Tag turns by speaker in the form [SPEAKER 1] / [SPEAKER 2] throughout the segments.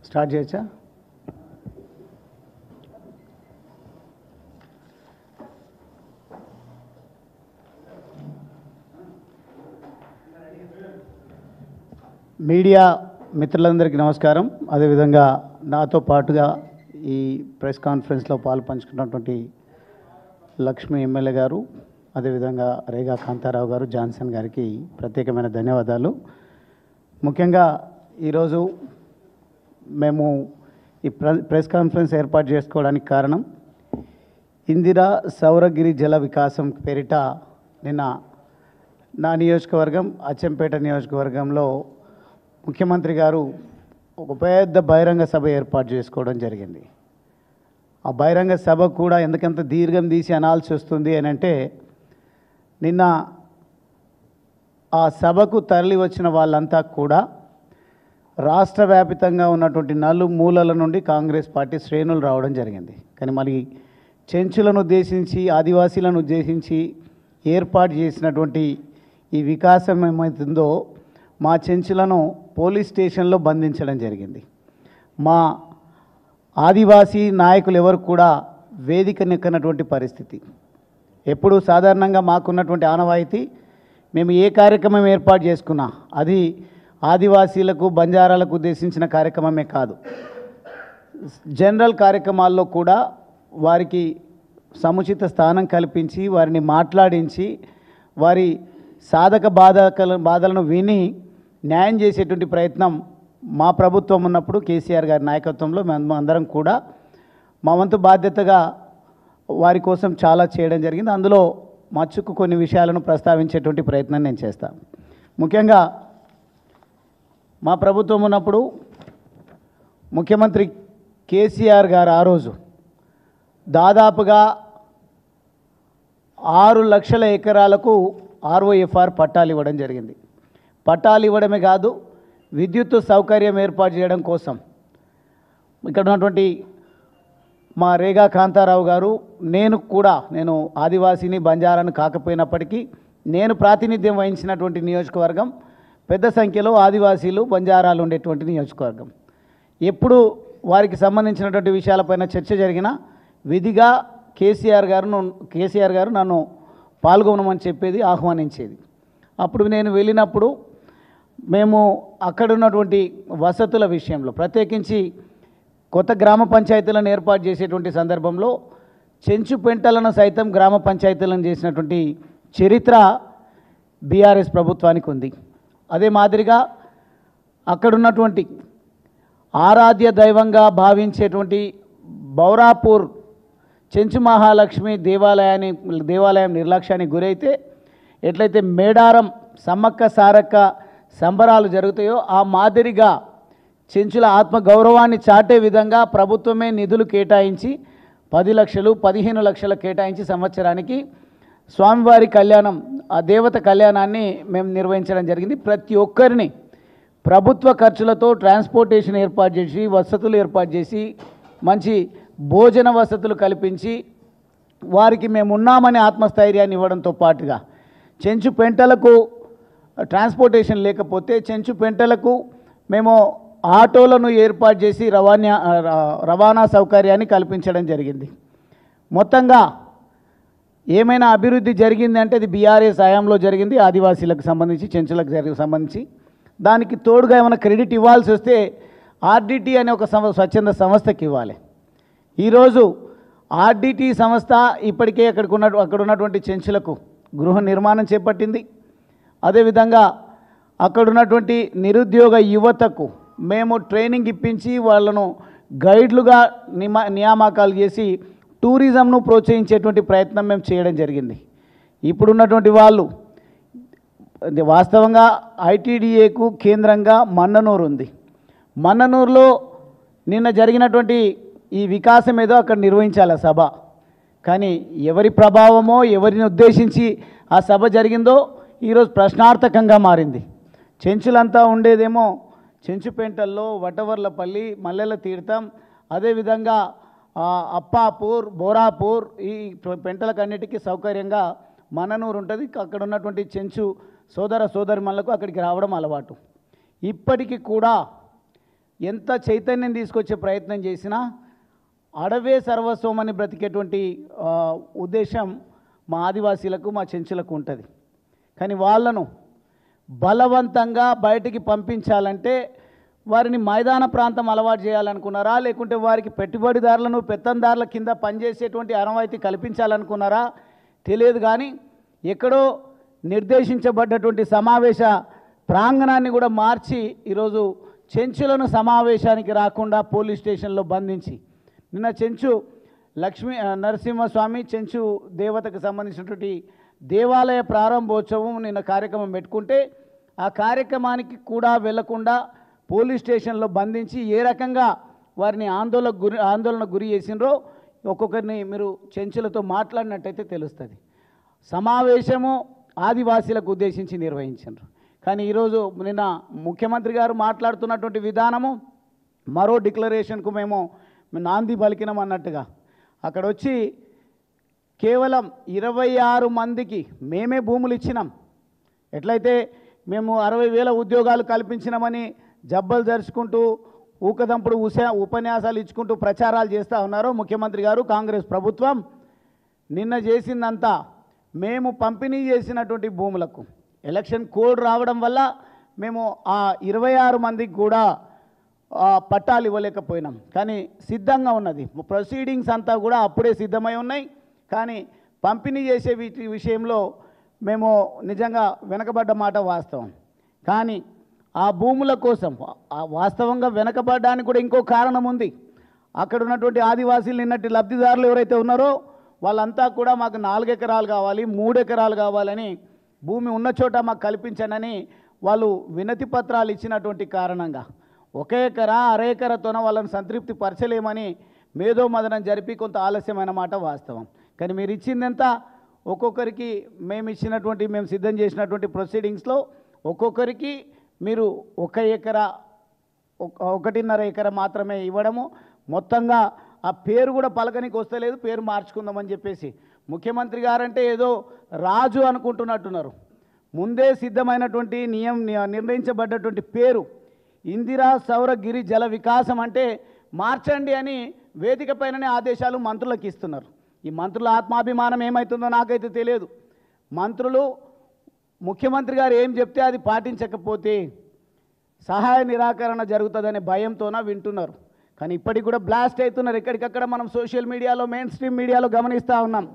[SPEAKER 1] Start చేయొచ్చా? Media మిత్రులందరికీ నమస్కారం. అదేవిధంగా నాతో పాటుగా ఈ ప్రెస్ కాన్ఫరెన్స్లో పాలు పంచుకున్నటువంటి లక్ష్మి ఎమ్మెల్యే గారు, అదేవిధంగా రేగా కాంతారావు గారు, జాన్సన్ గారికి ప్రత్యేకమైన ధన్యవాదాలు. ముఖ్యంగా ఈరోజు మేము ఈ ప్రెస్ కాన్ఫరెన్స్ ఏర్పాటు చేసుకోవడానికి కారణం ఇందిరా సౌరగిరి జల వికాసం పేరిట నిన్న నా నియోజకవర్గం అచ్చంపేట నియోజకవర్గంలో ముఖ్యమంత్రి గారు ఒక పెద్ద బహిరంగ సభ ఏర్పాటు చేసుకోవడం జరిగింది. ఆ బహిరంగ సభ కూడా ఎందుకంత దీర్ఘం తీసి అనాల్సి వస్తుంది అని అంటే, నిన్న ఆ సభకు తరలి వచ్చిన వాళ్ళంతా కూడా రాష్ట్ర వ్యాపితంగా ఉన్నటువంటి నలుమూలల నుండి కాంగ్రెస్ పార్టీ శ్రేణులు రావడం జరిగింది. కానీ మరి చెంచులను ఉద్దేశించి, ఆదివాసీలను ఉద్దేశించి ఏర్పాటు చేసినటువంటి ఈ వికాసం ఏమవుతుందో మా చెంచులను పోలీస్ స్టేషన్లో బంధించడం జరిగింది. మా ఆదివాసీ నాయకులు ఎవరు కూడా వేదికనెక్కనటువంటి పరిస్థితి. ఎప్పుడు సాధారణంగా మాకున్నటువంటి ఆనవాయితీ, మేము ఏ కార్యక్రమం ఏర్పాటు చేసుకున్నా అది ఆదివాసీలకు, బంజారాలకు ఉద్దేశించిన కార్యక్రమమే కాదు, జనరల్ కార్యక్రమాల్లో కూడా వారికి సముచిత స్థానం కల్పించి, వారిని మాట్లాడించి, వారి సాధక బాధలను విని న్యాయం చేసేటువంటి ప్రయత్నం మా ప్రభుత్వం ఉన్నప్పుడు కేసీఆర్ గారి నాయకత్వంలో మేము అందరం కూడా మా వంతు బాధ్యతగా వారి కోసం చాలా చేయడం జరిగింది. అందులో మచ్చుకు కొన్ని విషయాలను ప్రస్తావించేటువంటి ప్రయత్నం నేను చేస్తాను. ముఖ్యంగా మా ప్రభుత్వం ఉన్నప్పుడు ముఖ్యమంత్రి కేసీఆర్ గారు ఆ రోజు దాదాపుగా 6 లక్షల ఎకరాలకు ROFR పట్టాలు ఇవ్వడం జరిగింది. పట్టాలు ఇవ్వడమే కాదు, విద్యుత్ సౌకర్యం ఏర్పాటు చేయడం కోసం ఇక్కడ ఉన్నటువంటి మా రేగా కాంతారావు గారు, నేను ఆదివాసీని, బంజారాను కాకపోయినప్పటికీ నేను ప్రాతినిధ్యం వహించినటువంటి నియోజకవర్గం పెద్ద సంఖ్యలో ఆదివాసీలు, బంజారాలు ఉండేటువంటి నియోజకవర్గం. ఎప్పుడు వారికి సంబంధించినటువంటి విషయాలపైన చర్చ జరిగినా విధిగా కేసీఆర్ గారు నన్ను పాల్గొనమని చెప్పేది, ఆహ్వానించేది. అప్పుడు నేను వెళ్ళినప్పుడు మేము అక్కడ ఉన్నటువంటి వసతుల విషయంలో, ప్రత్యేకించి కొత్త గ్రామ పంచాయతీలను ఏర్పాటు చేసేటువంటి సందర్భంలో చెంచు పెంటలను సైతం గ్రామ పంచాయతీలను చేసినటువంటి చరిత్ర బీఆర్ఎస్ ప్రభుత్వానికి ఉంది. అదే మాదిరిగా అక్కడున్నటువంటి ఆరాధ్య దైవంగా భావించేటువంటి బౌరాపూర్ చెంచు మహాలక్ష్మి దేవాలయం నిర్లక్ష్యానికి గురైతే ఎట్లయితే మేడారం సమ్మక్క సారక్క సంబరాలు జరుగుతాయో ఆ మాదిరిగా చెంచుల ఆత్మగౌరవాన్ని చాటే విధంగా ప్రభుత్వమే నిధులు కేటాయించి 10 లక్షలు, 15 లక్షలు కేటాయించి సంవత్సరానికి స్వామివారి కళ్యాణం, ఆ దేవత కళ్యాణాన్ని మేము నిర్వహించడం జరిగింది. ప్రతి ఒక్కరిని ప్రభుత్వ ఖర్చులతో ట్రాన్స్పోర్టేషన్ ఏర్పాటు చేసి, వసతులు ఏర్పాటు చేసి, మంచి భోజన వసతులు కల్పించి వారికి మేము ఉన్నామని ఆత్మస్థైర్యాన్ని ఇవ్వడంతో పాటుగా చెంచు పెంటలకు ట్రాన్స్పోర్టేషన్ లేకపోతే చెంచు పెంటలకు మేము ఆటోలను ఏర్పాటు చేసి రవాణా సౌకర్యాన్ని కల్పించడం జరిగింది. మొత్తంగా ఏమైనా అభివృద్ధి జరిగిందంటే అది బీఆర్ఎస్ హయాంలో జరిగింది, ఆదివాసీలకు సంబంధించి, చెంచులకు సంబంధించి. దానికి తోడుగా ఏమైనా క్రెడిట్ ఇవ్వాల్సి వస్తే ఆర్డిటి అనే ఒక స్వచ్ఛంద సంస్థకి ఇవ్వాలి. ఈరోజు ఆర్డిటి సంస్థ ఇప్పటికే అక్కడ ఉన్నటువంటి చెంచులకు గృహ నిర్మాణం చేపట్టింది. అదేవిధంగా అక్కడున్నటువంటి నిరుద్యోగ యువతకు మేము ట్రైనింగ్ ఇప్పించి వాళ్ళను గైడ్లుగా నియామకాలు చేసి టూరిజంను ప్రోత్సహించేటువంటి ప్రయత్నం మేము చేయడం జరిగింది. ఇప్పుడున్నటువంటి వాళ్ళు వాస్తవంగా ఐటీడీఏకు కేంద్రంగా మన్ననూరు ఉంది. మన్ననూరులో నిన్న జరిగినటువంటి ఈ వికాసం ఏదో అక్కడ నిర్వహించాలి సభ. కానీ ఎవరి ప్రభావమో, ఎవరిని ఉద్దేశించి ఆ సభ జరిగిందో ఈరోజు ప్రశ్నార్థకంగా మారింది. చెంచులంతా ఉండేదేమో చెంచుపెంటల్లో, వటవర్లపల్లి, మల్లెల తీర్థం, అదేవిధంగా అప్పాపూర్, బోరాపూర్, ఈ పెంటలకన్నిటికీ సౌకర్యంగా మన్ననూరు ఉంటుంది. అక్కడ ఉన్నటువంటి చెంచు సోదర సోదరిమణులకు అక్కడికి రావడం అలవాటు. ఇప్పటికీ కూడా ఎంత చైతన్యం తీసుకొచ్చే ప్రయత్నం చేసినా అడవే సర్వస్వం అని బ్రతికేటువంటి ఉద్దేశం మా ఆదివాసీలకు మా చెంచులకు ఉంటుంది. కానీ వాళ్ళను బలవంతంగా బయటికి పంపించాలంటే వారిని మైదాన ప్రాంతం అలవాటు చేయాలనుకున్నారా, లేకుంటే వారికి పెట్టుబడిదారులను పెత్తందారుల కింద పనిచేసేటువంటి ఆనవాయితీ కల్పించాలనుకున్నారా తెలియదు. కానీ ఎక్కడో నిర్దేశించబడ్డటువంటి సమావేశ ప్రాంగణాన్ని కూడా మార్చి ఈరోజు చెంచులను సమావేశానికి రాకుండా పోలీస్ స్టేషన్లో బంధించి నిన్న చెంచు లక్ష్మీ నరసింహస్వామి చెంచు దేవతకు సంబంధించినటువంటి దేవాలయ ప్రారంభోత్సవం నిన్న కార్యక్రమం పెట్టుకుంటే ఆ కార్యక్రమానికి కూడా వెళ్లకుండా పోలీస్ స్టేషన్లో బంధించి ఏ రకంగా వారిని ఆందోళన గురి చేసినరో ఒక్కొక్కరిని మీరు చెంచులతో మాట్లాడినట్టయితే తెలుస్తుంది. సమావేశము ఆదివాసీలకు ఉద్దేశించి నిర్వహించారు. కానీ ఈరోజు నిన్న ముఖ్యమంత్రి గారు మాట్లాడుతున్నటువంటి విధానము మరో డిక్లరేషన్కు మేము నాంది పలికినాం అన్నట్టుగా అక్కడ వచ్చి కేవలం 26 మందికి మేమే భూములు ఇచ్చినాం. ఎట్లయితే మేము 60,000 ఉద్యోగాలు కల్పించినామని జబ్బలు జరుచుకుంటూ ఊకదంపుడు ఉపన్యాసాలు ఇచ్చుకుంటూ ప్రచారాలు చేస్తూ ఉన్నారో ముఖ్యమంత్రి గారు కాంగ్రెస్ ప్రభుత్వం నిన్న చేసిందంతా మేము పంపిణీ చేసినటువంటి భూములకు ఎలక్షన్ కోడ్ రావడం వల్ల మేము ఆ 26 మందికి కూడా పట్టాలు ఇవ్వలేకపోయినాం. కానీ సిద్ధంగా ఉన్నది, ప్రొసీడింగ్స్ అంతా కూడా అప్పుడే సిద్ధమై ఉన్నాయి. కానీ పంపిణీ చేసే విషయంలో మేము నిజంగా వెనకబడ్డ మాట వాస్తవం. కానీ ఆ భూముల కోసం వాస్తవంగా వెనకబడ్డానికి కూడా ఇంకో కారణం ఉంది. అక్కడ ఉన్నటువంటి ఆదివాసీలు నిన్నటి లబ్ధిదారులు ఎవరైతే ఉన్నారో వాళ్ళంతా కూడా మాకు 4 ఎకరాలు కావాలి, 3 ఎకరాలు కావాలని భూమి ఉన్న చోట మాకు కల్పించనని వాళ్ళు వినతి పత్రాలు ఇచ్చినటువంటి కారణంగా 1 ఎకరా 1/2 ఎకరాతోన వాళ్ళని సంతృప్తి పరచలేమని మేధోమదనం జరిపి కొంత ఆలస్యమైన మాట వాస్తవం. కానీ మీరు ఇచ్చిందంతా ఒక్కొక్కరికి మేము సిద్ధం చేసినటువంటి ప్రొసీడింగ్స్లో ఒక్కొక్కరికి మీరు 1 ఎకరా 1.5 ఎకరా మాత్రమే ఇవ్వడము, మొత్తంగా ఆ పేరు కూడా పలకనికి వస్తలేదు, పేరు మార్చుకుందామని చెప్పేసి ముఖ్యమంత్రి గారంటే ఏదో రాజు అనుకుంటున్నట్టున్నారు. ముందే సిద్ధమైనటువంటి నిర్ణయించబడ్డటువంటి పేరు ఇందిరా సౌర గిరి జల వికాసం అంటే మార్చండి అని వేదిక పైననే ఆదేశాలు మంత్రులకు ఇస్తున్నారు. ఈ మంత్రుల ఆత్మాభిమానం ఏమవుతుందో నాకైతే తెలియదు. మంత్రులు ముఖ్యమంత్రి గారు ఏం చెప్తే అది పాటించకపోతే సహాయ నిరాకరణ జరుగుతుందనే భయంతోన వింటున్నారు. కానీ ఇప్పటికి కూడా బ్లాస్ట్ అవుతున్నారు. ఎక్కడికక్కడ మనం సోషల్ మీడియాలో మెయిన్ స్ట్రీమ్ మీడియాలో గమనిస్తూ ఉన్నాం.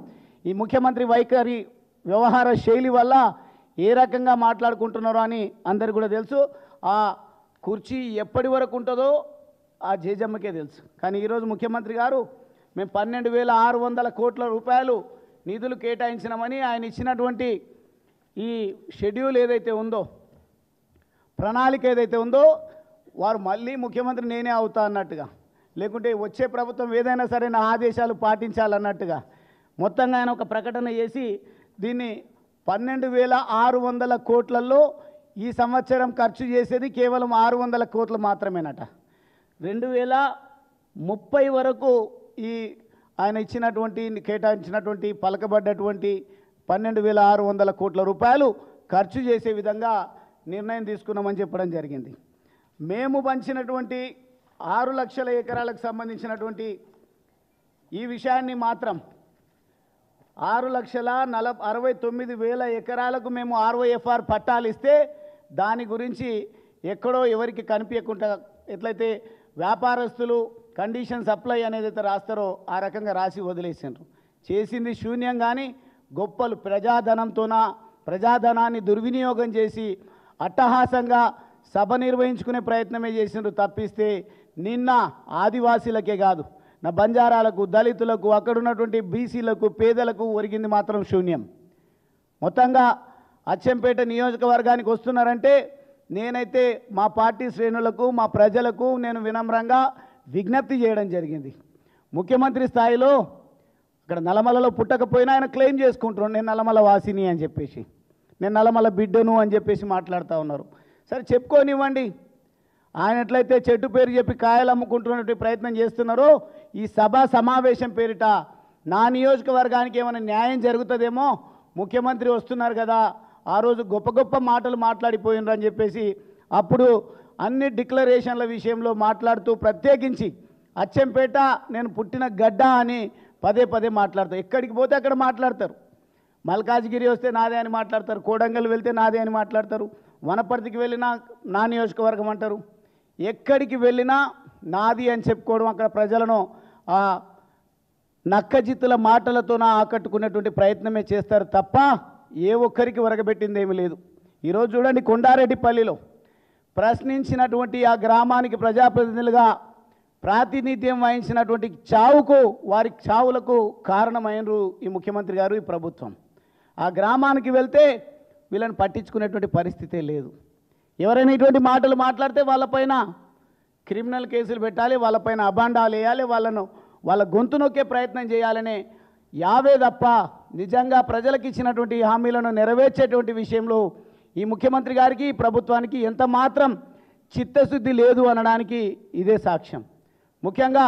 [SPEAKER 1] ఈ ముఖ్యమంత్రి వైఖరి వ్యవహార శైలి వల్ల ఏ రకంగా మాట్లాడుకుంటున్నారో అని అందరికీ కూడా తెలుసు. ఆ కుర్చీ ఎప్పటి వరకు ఉంటుందో ఆ జేజమ్మకే తెలుసు. కానీ ఈరోజు ముఖ్యమంత్రి గారు మేము 12,600 కోట్ల రూపాయలు నిధులు కేటాయించినామని ఆయన ఇచ్చినటువంటి ఈ షెడ్యూల్ ఏదైతే ఉందో, ప్రణాళిక ఏదైతే ఉందో, వారు మళ్ళీ ముఖ్యమంత్రి నేనే అవుతా అన్నట్టుగా, లేకుంటే వచ్చే ప్రభుత్వం ఏదైనా సరే నా ఆదేశాలు పాటించాలన్నట్టుగా మొత్తంగా ఆయన ఒక ప్రకటన చేసి దీన్ని 12,600 కోట్లలో ఈ సంవత్సరం ఖర్చు చేసేది కేవలం 600 కోట్లు మాత్రమేనట. 2030 వరకు ఈ ఆయన కేటాయించినటువంటి పలకబడ్డటువంటి 12,600 కోట్ల రూపాయలు ఖర్చు చేసే విధంగా నిర్ణయం తీసుకున్నామని చెప్పడం జరిగింది. మేము పంచినటువంటి 6 లక్షల ఎకరాలకు సంబంధించినటువంటి ఈ విషయాన్ని మాత్రం 6,69,000 ఎకరాలకు మేము ROFR పట్టాలు ఇస్తే దాని గురించి ఎక్కడో ఎవరికి కనిపించకుండా ఎట్లయితే వ్యాపారస్తులు కండిషన్ సప్లై అనేది అయితే రాస్తారో ఆ రకంగా రాసి వదిలేసారు. చేసింది శూన్యం. కానీ గొప్పలు ప్రజాధనాన్ని దుర్వినియోగం చేసి అట్టహాసంగా సభ నిర్వహించుకునే ప్రయత్నమే చేసినారు తప్పిస్తే నిన్న ఆదివాసీలకే కాదు, నా బంజారాలకు, దళితులకు, అక్కడ ఉన్నటువంటి బీసీలకు, పేదలకు ఒరిగింది మాత్రం శూన్యం. మొత్తంగా అచ్చంపేట నియోజకవర్గానికి వస్తున్నారంటే నేనైతే మా పార్టీ శ్రేణులకు, మా ప్రజలకు నేను వినమ్రంగా విజ్ఞప్తి చేయడం జరిగింది. ముఖ్యమంత్రి స్థాయిలో అక్కడ నల్లమలలో పుట్టకపోయినా ఆయన క్లెయిమ్ చేసుకుంటున్నాను, నేను నల్లమల వాసిని అని చెప్పేసి, నేను నల్లమల బిడ్డను అని చెప్పేసి మాట్లాడుతూ ఉన్నారు. సరే చెప్పుకోనివ్వండి. ఆయన ఎట్లయితే చెట్టు పేరు చెప్పి కాయలు అమ్ముకుంటున్నటువంటి ప్రయత్నం చేస్తున్నారో ఈ సమావేశం పేరిట నా నియోజకవర్గానికి ఏమైనా న్యాయం జరుగుతుందేమో, ముఖ్యమంత్రి వస్తున్నారు కదా, ఆ రోజు గొప్ప గొప్ప మాటలు మాట్లాడిపోయినరు అని చెప్పేసి అప్పుడు అన్ని డిక్లరేషన్ల విషయంలో మాట్లాడుతూ ప్రత్యేకించి అచ్చంపేట నేను పుట్టిన గడ్డ అని పదే పదే మాట్లాడతారు. ఎక్కడికి పోతే అక్కడ మాట్లాడతారు. మల్కాజ్గిరి వస్తే నాదే అని మాట్లాడతారు, కోడంగల్ వెళ్తే నాదే అని మాట్లాడతారు, వనపర్తికి వెళ్ళినా నా నియోజకవర్గం అంటారు. ఎక్కడికి వెళ్ళినా నాది అని చెప్పుకోవడం, అక్కడ ప్రజలను ఆ నక్కజిత్తుల మాటలతో ఆకట్టుకునేటువంటి ప్రయత్నమే చేస్తారు తప్ప ఏ ఒక్కరికి వరగబెట్టింది ఏమీ లేదు. ఈరోజు చూడండి, కొండారెడ్డిపల్లిలో ప్రశ్నించినటువంటి ఆ గ్రామానికి ప్రజాప్రతినిధులుగా ప్రాతినిధ్యం వహించినటువంటి చావుకు, వారి చావులకు కారణమైనరు ఈ ముఖ్యమంత్రి గారు, ఈ ప్రభుత్వం. ఆ గ్రామానికి వెళ్తే వీళ్ళని పట్టించుకునేటువంటి పరిస్థితే లేదు. ఎవరైనా ఇటువంటి మాటలు మాట్లాడితే వాళ్ళపైన క్రిమినల్ కేసులు పెట్టాలి, వాళ్ళపైన అబాండాలు వేయాలి, వాళ్ళ గొంతు నొక్కే ప్రయత్నం చేయాలనే యావే తప్ప నిజంగా ప్రజలకు ఇచ్చినటువంటి హామీలను నెరవేర్చేటువంటి విషయంలో ఈ ముఖ్యమంత్రి గారికి, ఈ ప్రభుత్వానికి ఎంత మాత్రం చిత్తశుద్ధి లేదు అనడానికి ఇదే సాక్ష్యం. ముఖ్యంగా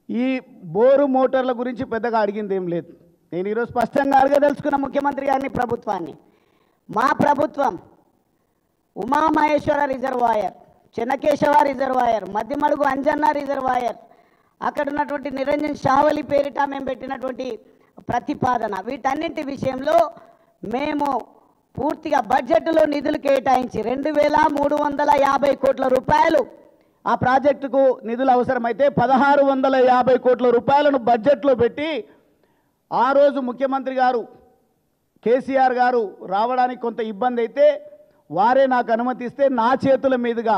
[SPEAKER 1] ఈ బోరు మోటార్ల గురించి పెద్దగా అడిగింది ఏం లేదు. నేను ఈరోజు స్పష్టంగా అడగదలుచుకున్న ముఖ్యమంత్రి గారిని, ప్రభుత్వాన్ని, మా ప్రభుత్వం Umamaheshwara reservoir, Chennakesava reservoir, మధ్యమడుగు Anjanna reservoir, అక్కడ ఉన్నటువంటి నిరంజన్ షావలి పేరిట మేము పెట్టినటువంటి ప్రతిపాదన, వీటన్నింటి విషయంలో మేము పూర్తిగా బడ్జెట్లో నిధులు కేటాయించి 2350 కోట్ల రూపాయలు ఆ ప్రాజెక్టుకు నిధులు అవసరమైతే 1650 కోట్ల రూపాయలను బడ్జెట్లో పెట్టి ఆ రోజు ముఖ్యమంత్రి గారు కేసీఆర్ గారు రావడానికి కొంత ఇబ్బంది అయితే వారే నాకు అనుమతిస్తే నా చేతుల మీదుగా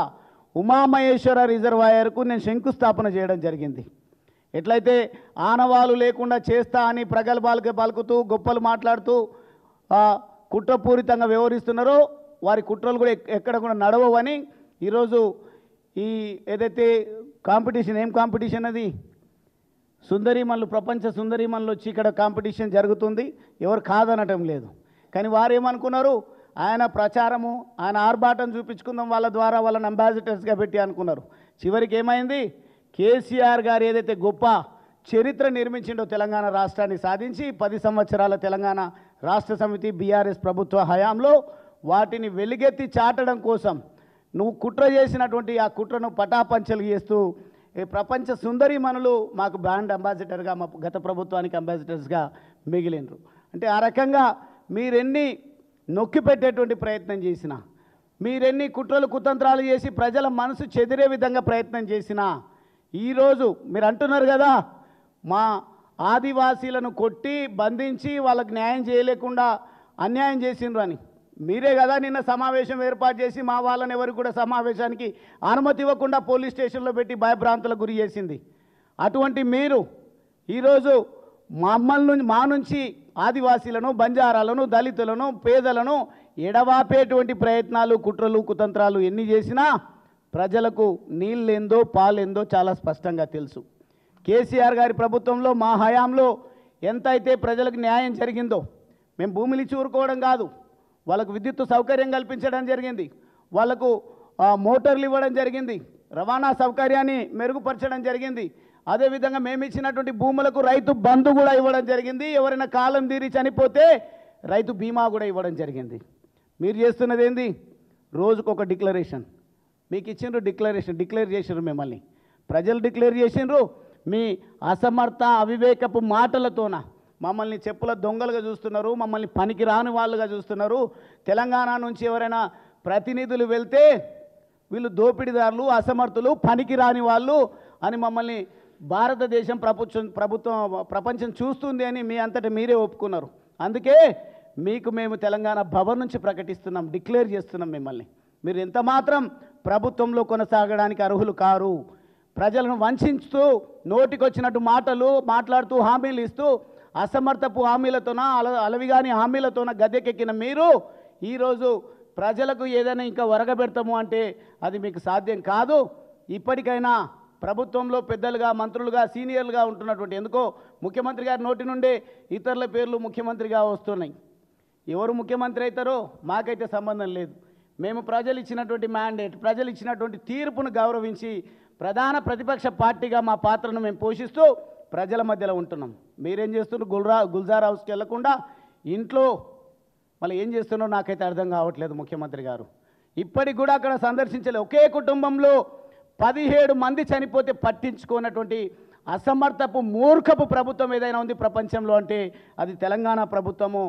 [SPEAKER 1] ఉమామహేశ్వర రిజర్వాయర్కు నేను శంకుస్థాపన చేయడం జరిగింది. ఎట్లయితే ఆనవాలు లేకుండా చేస్తా అని ప్రగల్భాలకు పలుకుతూ గొప్పలు మాట్లాడుతూ కుట్రపూరితంగా వ్యవహరిస్తున్నారో వారి కుట్రలు కూడా ఎక్కడ కూడా నడవని ఈరోజు ఈ ఏదైతే కాంపిటీషన్, ఏం కాంపిటీషన్ అది, సుందరీమణులు, ప్రపంచ సుందరీమణులు వచ్చి ఇక్కడ కాంపిటీషన్ జరుగుతుంది, ఎవరు కాదనటం లేదు. కానీ వారు ఏమనుకున్నారు, ఆయన ప్రచారము, ఆయన ఆర్భాటం చూపించుకుందాం వాళ్ళ ద్వారా, వాళ్ళని అంబాసిడర్స్గా పెట్టి అనుకున్నారు. చివరికి ఏమైంది, కేసీఆర్ గారు ఏదైతే గొప్ప చరిత్ర నిర్మించిండో తెలంగాణ రాష్ట్రాన్ని సాధించి 10 సంవత్సరాల తెలంగాణ రాష్ట్ర సమితి బీఆర్ఎస్ ప్రభుత్వ హయాంలో వాటిని వెలుగెత్తి చాటడం కోసం నువ్వు కుట్ర చేసినటువంటి ఆ కుట్రను పటాపంచలు చేస్తూ ప్రపంచ సుందరీమణులు మాకు బ్రాండ్ అంబాసిడర్గా, మా గత ప్రభుత్వానికి అంబాసిడర్స్గా మిగిలినరు. అంటే ఆ రకంగా మీరెన్ని నొక్కి పెట్టేటువంటి ప్రయత్నం చేసినా, మీరెన్ని కుట్రలు కుతంత్రాలు చేసి ప్రజల మనసు చెదిరే విధంగా ప్రయత్నం చేసినా, ఈరోజు మీరు అంటున్నారు కదా మా ఆదివాసీలను కొట్టి బంధించి వాళ్ళకి న్యాయం చేయలేకుండా అన్యాయం చేసిండ్రు అని. మీరే కదా నిన్న సమావేశం ఏర్పాటు చేసి మా వాళ్ళని ఎవరికి కూడా సమావేశానికి అనుమతి ఇవ్వకుండా పోలీస్ స్టేషన్లో పెట్టి భయభ్రాంతులకు గురి చేసింది. అటువంటి మీరు ఈరోజు మా నుంచి ఆదివాసీలను, బంజారాలను, దళితులను, పేదలను ఎడవాపేటువంటి ప్రయత్నాలు, కుట్రలు, కుతంత్రాలు ఎన్ని చేసినా ప్రజలకు నీళ్ళేందో పాలేందో చాలా స్పష్టంగా తెలుసు. కేసీఆర్ గారి ప్రభుత్వంలో మా హయాంలో ఎంతైతే ప్రజలకు న్యాయం జరిగిందో, మేము భూములు ఇచ్చి ఊరుకోవడం కాదు, వాళ్ళకు విద్యుత్ సౌకర్యం కల్పించడం జరిగింది, వాళ్ళకు మోటార్లు ఇవ్వడం జరిగింది, రవాణా సౌకర్యాన్ని మెరుగుపరచడం జరిగింది. అదేవిధంగా మేము ఇచ్చినటువంటి భూములకు రైతు బంధు కూడా ఇవ్వడం జరిగింది. ఎవరైనా కాలం తీరి చనిపోతే రైతు బీమా కూడా ఇవ్వడం జరిగింది. మీరు చేస్తున్నది ఏంది, రోజుకొక డిక్లరేషన్. మీకు ఇచ్చిండ్రు డిక్లేర్ చేసిండ్రు, మిమ్మల్ని ప్రజలు డిక్లేర్ చేసిండ్రు. మీ అసమర్థ అవివేకపు మాటలతోన మమ్మల్ని చెప్పుల దొంగలుగా చూస్తున్నారు, మమ్మల్ని పనికి రాని వాళ్ళుగా చూస్తున్నారు. తెలంగాణ నుంచి ఎవరైనా ప్రతినిధులు వెళ్తే వీళ్ళు దోపిడీదారులు, అసమర్థులు, పనికి రాని వాళ్ళు అని మమ్మల్ని భారతదేశం ప్రపంచం చూస్తుంది అని మీ అంతటా మీరే ఒప్పుకున్నారు. అందుకే మీకు మేము తెలంగాణ భవన్ నుంచి ప్రకటిస్తున్నాం, డిక్లేర్ చేస్తున్నాం మిమ్మల్ని. మీరు ఎంత మాత్రం ప్రభుత్వంలో కొనసాగడానికి అర్హులు కారు. ప్రజలను వంచుతూ నోటికొచ్చినట్టు మాట్లాడుతూ హామీలు ఇస్తూ అసమర్థపు హామీలతోన, అలవిగాని హామీలతోన గద్దెకెక్కిన మీరు ఈరోజు ప్రజలకు ఏదైనా ఇంకా వరగబెడతాము అంటే అది మీకు సాధ్యం కాదు. ఇప్పటికైనా ప్రభుత్వంలో పెద్దలుగా, మంత్రులుగా, సీనియర్లుగా ఉంటున్నటువంటి, ఎందుకో ముఖ్యమంత్రి గారి నోటి నుండే ఇతరుల పేర్లు ముఖ్యమంత్రిగా వస్తున్నాయి. ఎవరు ముఖ్యమంత్రి అవుతారో మాకైతే సంబంధం లేదు. మేము ప్రజలు ఇచ్చినటువంటి మ్యాండేట్, ప్రజలు ఇచ్చినటువంటి తీర్పును గౌరవించి ప్రధాన ప్రతిపక్ష పార్టీగా మా పాత్రను మేము పోషిస్తూ ప్రజల మధ్యలో ఉంటున్నాం. మీరేం చేస్తున్నారు, గుల్జార్ హౌస్కి వెళ్లకుండా ఇంట్లో మళ్ళీ ఏం చేస్తున్నారో నాకైతే అర్థం కావట్లేదు ముఖ్యమంత్రి గారు. ఇప్పటికి కూడా అక్కడ సందర్శించలేదు. ఒకే కుటుంబంలో 17 మంది చనిపోతే పట్టించుకున్నటువంటి అసమర్థపు మూర్ఖపు ప్రభుత్వం ఏదైనా ఉంది ప్రపంచంలో అంటే అది తెలంగాణ ప్రభుత్వము,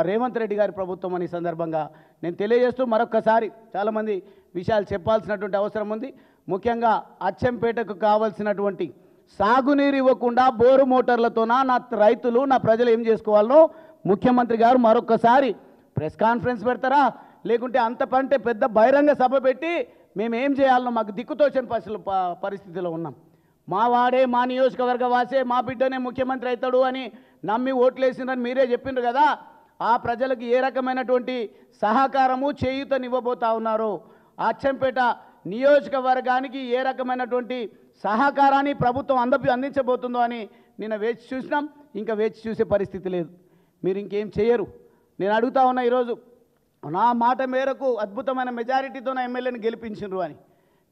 [SPEAKER 1] రేవంత్ రెడ్డి గారి ప్రభుత్వం అని సందర్భంగా నేను తెలియజేస్తూ మరొక్కసారి చాలామంది విషయాలు చెప్పాల్సినటువంటి అవసరం ఉంది. ముఖ్యంగా అచ్చంపేటకు కావాల్సినటువంటి సాగునీరు ఇవ్వకుండా బోరు మోటార్లతోన నా రైతులు నా ప్రజలు ఏం చేసుకోవాలనో ముఖ్యమంత్రి గారు మరొక్కసారి ప్రెస్ కాన్ఫరెన్స్ పెడతారా, లేకుంటే అంత పంటే పెద్ద బహిరంగ సభ పెట్టి మేము ఏం చేయాలనో మాకు దిక్కుతోచని పరిస్థితిలో ఉన్నాం. మా వాడే, మా నియోజకవర్గ వాసే, మా బిడ్డనే ముఖ్యమంత్రి అవుతాడు అని నమ్మి ఓట్లేసిందని మీరే చెప్పిండ్రు కదా. ఆ ప్రజలకు ఏ రకమైనటువంటి సహకారము చేయూతనివ్వబోతా ఉన్నారు, అచ్చంపేట నియోజకవర్గానికి ఏ రకమైనటువంటి సహకారాన్ని ప్రభుత్వం అందించబోతుందో అని నిన్న వేచి చూసినాం. ఇంకా వేచి చూసే పరిస్థితి లేదు. మీరు ఇంకేం చేయరు. నేను అడుగుతా ఉన్నా ఈరోజు, నా మాట మేరకు అద్భుతమైన మెజారిటీతో నా ఎమ్మెల్యేని గెలిపించిండ్రు అని.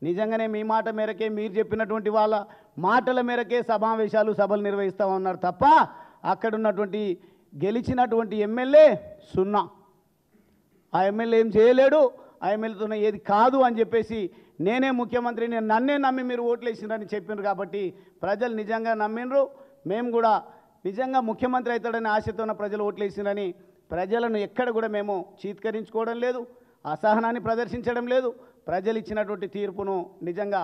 [SPEAKER 1] నిజంగానే మీ మాట మేరకే, మీరు చెప్పినటువంటి వాళ్ళ మాటల మేరకే సమావేశాలు సభలు నిర్వహిస్తూ ఉన్నారు తప్ప అక్కడ ఉన్నటువంటి గెలిచినటువంటి ఎమ్మెల్యే సున్నా. ఆ ఎమ్మెల్యే ఏం చేయలేడు, ఆ ఎమ్మెల్యేతో ఏది కాదు అని చెప్పేసి నేనే ముఖ్యమంత్రి, నేను నన్నే నమ్మి మీరు ఓట్లు వేసిండ్రని చెప్పిండ్రు. కాబట్టి ప్రజలు నిజంగా నమ్మిండ్రు. మేము కూడా నిజంగా ముఖ్యమంత్రి అవుతాడని ఆశతో ఉన్న ప్రజలు ఓట్లు వేసిండ్రని ప్రజలను ఎక్కడ కూడా మేము చీత్కరించుకోవడం లేదు, అసహనాన్ని ప్రదర్శించడం లేదు. ప్రజలు ఇచ్చినటువంటి తీర్పును నిజంగా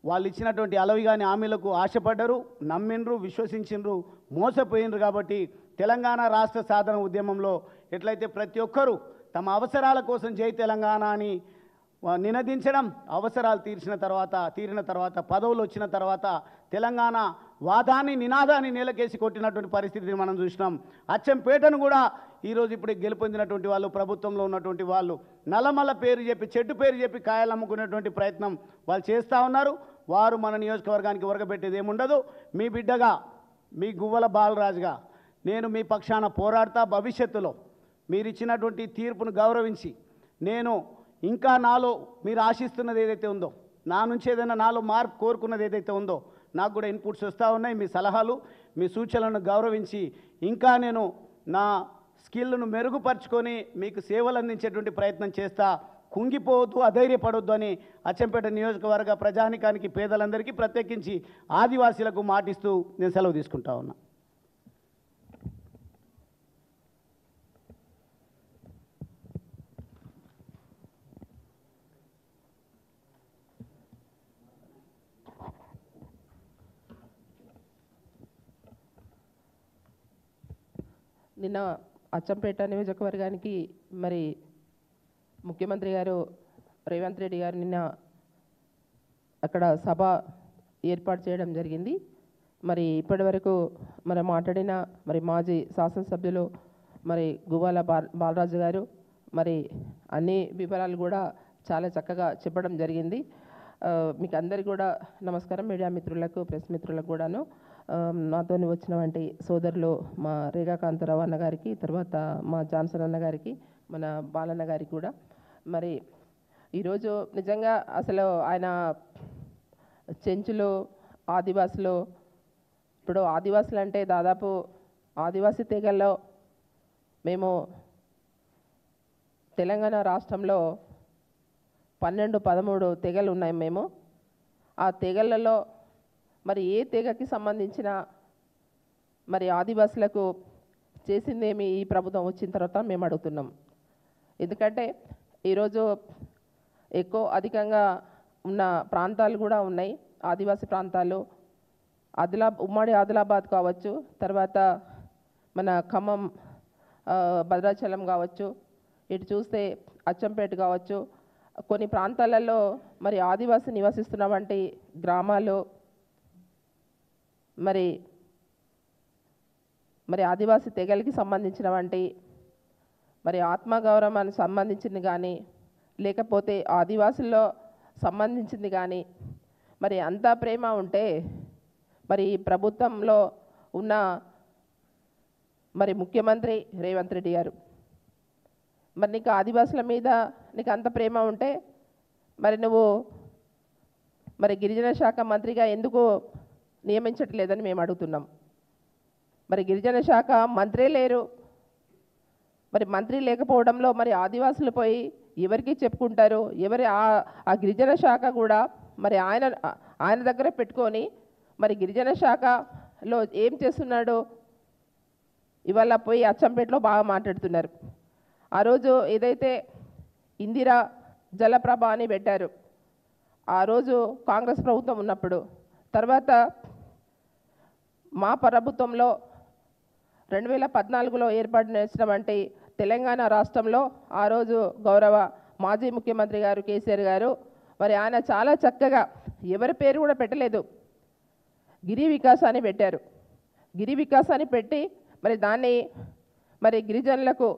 [SPEAKER 1] వాళ్ళు ఇచ్చినటువంటి అలవిగాని హామీలకు ఆశపడ్డరు, నమ్మిండ్రు, విశ్వసించిండ్రు, మోసపోయినరు. కాబట్టి తెలంగాణ రాష్ట్ర సాధన ఉద్యమంలో ఎట్లయితే ప్రతి ఒక్కరూ తమ అవసరాల కోసం జై తెలంగాణ అని నినదించడం, అవసరాలు తీరిన తర్వాత పదవులు వచ్చిన తర్వాత తెలంగాణ వాదాన్ని నినాదాన్ని నేలకేసి కొట్టినటువంటి పరిస్థితిని మనం చూసినాం. అచ్చంపేటను కూడా ఈరోజు ఇప్పుడు గెలుపొందినటువంటి వాళ్ళు, ప్రభుత్వంలో ఉన్నటువంటి వాళ్ళు నల్లమల్ల పేరు చెప్పి, చెట్టు పేరు చెప్పి కాయలు అమ్ముకునేటువంటి ప్రయత్నం వాళ్ళు చేస్తూ ఉన్నారు. వారు మన నియోజకవర్గానికి ఉరగబెట్టేది ఏముండదు. మీ బిడ్డగా, మీ గువ్వల బాలరాజుగా నేను మీ పక్షాన పోరాడతా. భవిష్యత్తులో మీరు ఇచ్చినటువంటి తీర్పును గౌరవించి నేను ఇంకా నాలో మీరు ఆశిస్తున్నది ఏదైతే ఉందో, నా నుంచి ఏదైనా నాలో మార్పు కోరుకున్నది ఏదైతే ఉందో, నాకు కూడా ఇన్పుట్స్ వస్తూ ఉన్నాయి. మీ సలహాలు, మీ సూచనలను గౌరవించి ఇంకా నేను నా స్కిల్ను మెరుగుపరుచుకొని మీకు సేవలు అందించేటువంటి ప్రయత్నం చేస్తా. కుంగిపోవద్దు, అధైర్యపడొద్దు అని అచ్చంపేట నియోజకవర్గ ప్రజానికానికి, పేదలందరికీ, ప్రత్యేకించి ఆదివాసీలకు మాటిస్తూ నేను సెలవు తీసుకుంటా ఉన్నా.
[SPEAKER 2] నిన్న అచ్చంపేట నియోజకవర్గానికి మరి ముఖ్యమంత్రి గారు రేవంత్ రెడ్డి గారు నిన్న అక్కడ సభ ఏర్పాటు చేయడం జరిగింది. మరి ఇప్పటి వరకు మనం మాట్లాడిన మరి మాజీ శాసనసభ్యులు మరి గువ్వాల బాలరాజు గారు మరి అన్ని వివరాలు కూడా చాలా చక్కగా చెప్పడం జరిగింది. మీకు అందరికీ కూడా నమస్కారం, మీడియా మిత్రులకు, ప్రెస్ మిత్రులకు కూడాను. నాతో వచ్చినటువంటి సోదరులు మా రేగా కాంతారావు అన్న గారికి, తర్వాత మా జాన్సన్ అన్న గారికి, మన బాలన్న గారికి కూడా మరి ఈరోజు నిజంగా అసలు ఆయన చెంచులు, ఆదివాసులు, ఇప్పుడు ఆదివాసులు అంటే దాదాపు ఆదివాసీ తెగల్లో మేము తెలంగాణ రాష్ట్రంలో 12-13 తెగలు ఉన్నాయి మేము. ఆ తెగలలో మరి ఏ తెగకి సంబంధించిన మరి ఆదివాసులకు చేసిందేమి ఈ ప్రభుత్వం వచ్చిన తర్వాత మేము అడుగుతున్నాం. ఎందుకంటే ఈరోజు అధికంగా ఉన్న ప్రాంతాలు కూడా ఉన్నాయి, ఆదివాసీ ప్రాంతాలు. ఉమ్మడి ఆదిలాబాద్ కావచ్చు, తర్వాత మన ఖమ్మం, భద్రాచలం కావచ్చు, ఇటు చూస్తే అచ్చంపేట కావచ్చు, కొన్ని ప్రాంతాలలో మరి ఆదివాసీ నివసిస్తున్న వంటి గ్రామాలు మరి ఆదివాసీ తెగలకి సంబంధించిన వంటి మరి ఆత్మగౌరవానికి సంబంధించింది కానీ, లేకపోతే ఆదివాసుల్లో సంబంధించింది కానీ మరి అంత ప్రేమ ఉంటే మరి ప్రభుత్వంలో ఉన్న మరి ముఖ్యమంత్రి రేవంత్ రెడ్డి గారు, మరి నీకు ఆదివాసుల మీద నీకు అంత ప్రేమ ఉంటే మరి నువ్వు మరి గిరిజన శాఖ మంత్రిగా ఎందుకు నియమించట్లేదని మేము అడుగుతున్నాం. మరి గిరిజన శాఖ మంత్రే లేరు. మరి మంత్రి లేకపోవడంలో మరి ఆదివాసులు పోయి ఎవరికి చెప్పుకుంటారు? ఆ గిరిజన శాఖ కూడా మరి ఆయన దగ్గర పెట్టుకొని మరి గిరిజన శాఖలో ఏం చేస్తున్నాడు? ఇవాళ పోయి అచ్చంపేటలో బాగా మాట్లాడుతున్నారు. ఆ రోజు ఏదైతే ఇందిరా జలప్రభ అని పెట్టారు, ఆ రోజు కాంగ్రెస్ ప్రభుత్వం ఉన్నప్పుడు, తర్వాత మా ప్రభుత్వంలో 2014లో ఏర్పాటు చేసినటువంటి తెలంగాణ రాష్ట్రంలో ఆ రోజు గౌరవ మాజీ ముఖ్యమంత్రి గారు కేసీఆర్ గారు మరి ఆయన చాలా చక్కగా ఎవరి పేరు కూడా పెట్టలేదు, గిరి వికాస్ అని పెట్టారు. గిరి వికాస్ అని పెట్టి మరి దాన్ని మరి గిరిజనులకు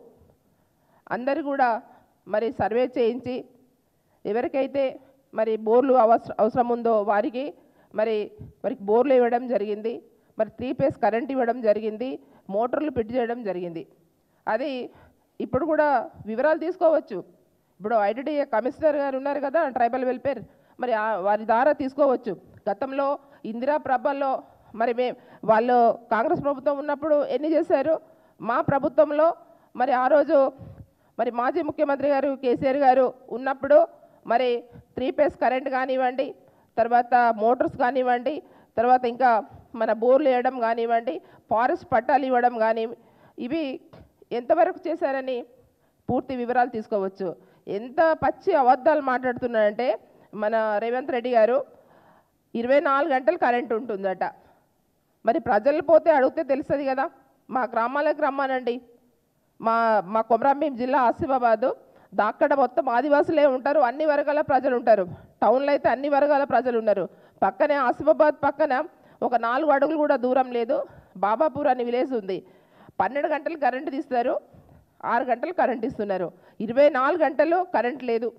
[SPEAKER 2] అందరు కూడా మరి సర్వే చేయించి ఎవరికైతే మరి బోర్లు అవసరం ఉందో వారికి బోర్లు ఇవ్వడం జరిగింది. మరి 3 ఫేజ్ కరెంట్ ఇవ్వడం జరిగింది, మోటార్లు ఫిట్ చేయడం జరిగింది. అది ఇప్పుడు కూడా వివరాలు తీసుకోవచ్చు. ఇప్పుడు ఐటీడీఏ కమిషనర్ గారు ఉన్నారు కదా ట్రైబల్ వెల్ఫేర్, మరి వారి ద్వారా తీసుకోవచ్చు. గతంలో ఇందిరా ప్రభల్లో మరి వాళ్ళు కాంగ్రెస్ ప్రభుత్వం ఉన్నప్పుడు ఎన్ని చేశారు, మా ప్రభుత్వంలో మరి ఆ రోజు మరి మాజీ ముఖ్యమంత్రి గారు కేసీఆర్ గారు ఉన్నప్పుడు మరి 3 ఫేజ్ కరెంట్ కానివ్వండి, తర్వాత మోటార్స్ కానివ్వండి, తర్వాత ఇంకా మన బోర్లు వేయడం కానివ్వండి, ఫారెస్ట్ పట్టాలు ఇవ్వడం కానీ ఇవి ఎంతవరకు చేశారని పూర్తి వివరాలు తీసుకోవచ్చు. ఎంత పచ్చి అబద్ధాలు మాట్లాడుతున్నారంటే మన రేవంత్ రెడ్డి గారు 24 గంటలు కరెంట్ ఉంటుందట. మరి ప్రజలు పోతే అడిగితే తెలుస్తుంది కదా. మా గ్రామాలకు రమ్మానండి. మా కొమరంభీం జిల్లా ఆసిఫాబాదు అక్కడ మొత్తం ఆదివాసులే ఉంటారు, అన్ని వర్గాల ప్రజలు ఉంటారు. టౌన్లో అయితే అన్ని వర్గాల ప్రజలు ఉన్నారు. పక్కనే ఆసిఫాబాద్ పక్కన ఒక 4 అడుగులు కూడా దూరం లేదు బాబాపూర్ అని విలేజ్ ఉంది. 12 గంటలు కరెంటు తీస్తారు, 6 గంటలు కరెంట్ ఇస్తున్నారు. 24 గంటలు కరెంట్ లేదు.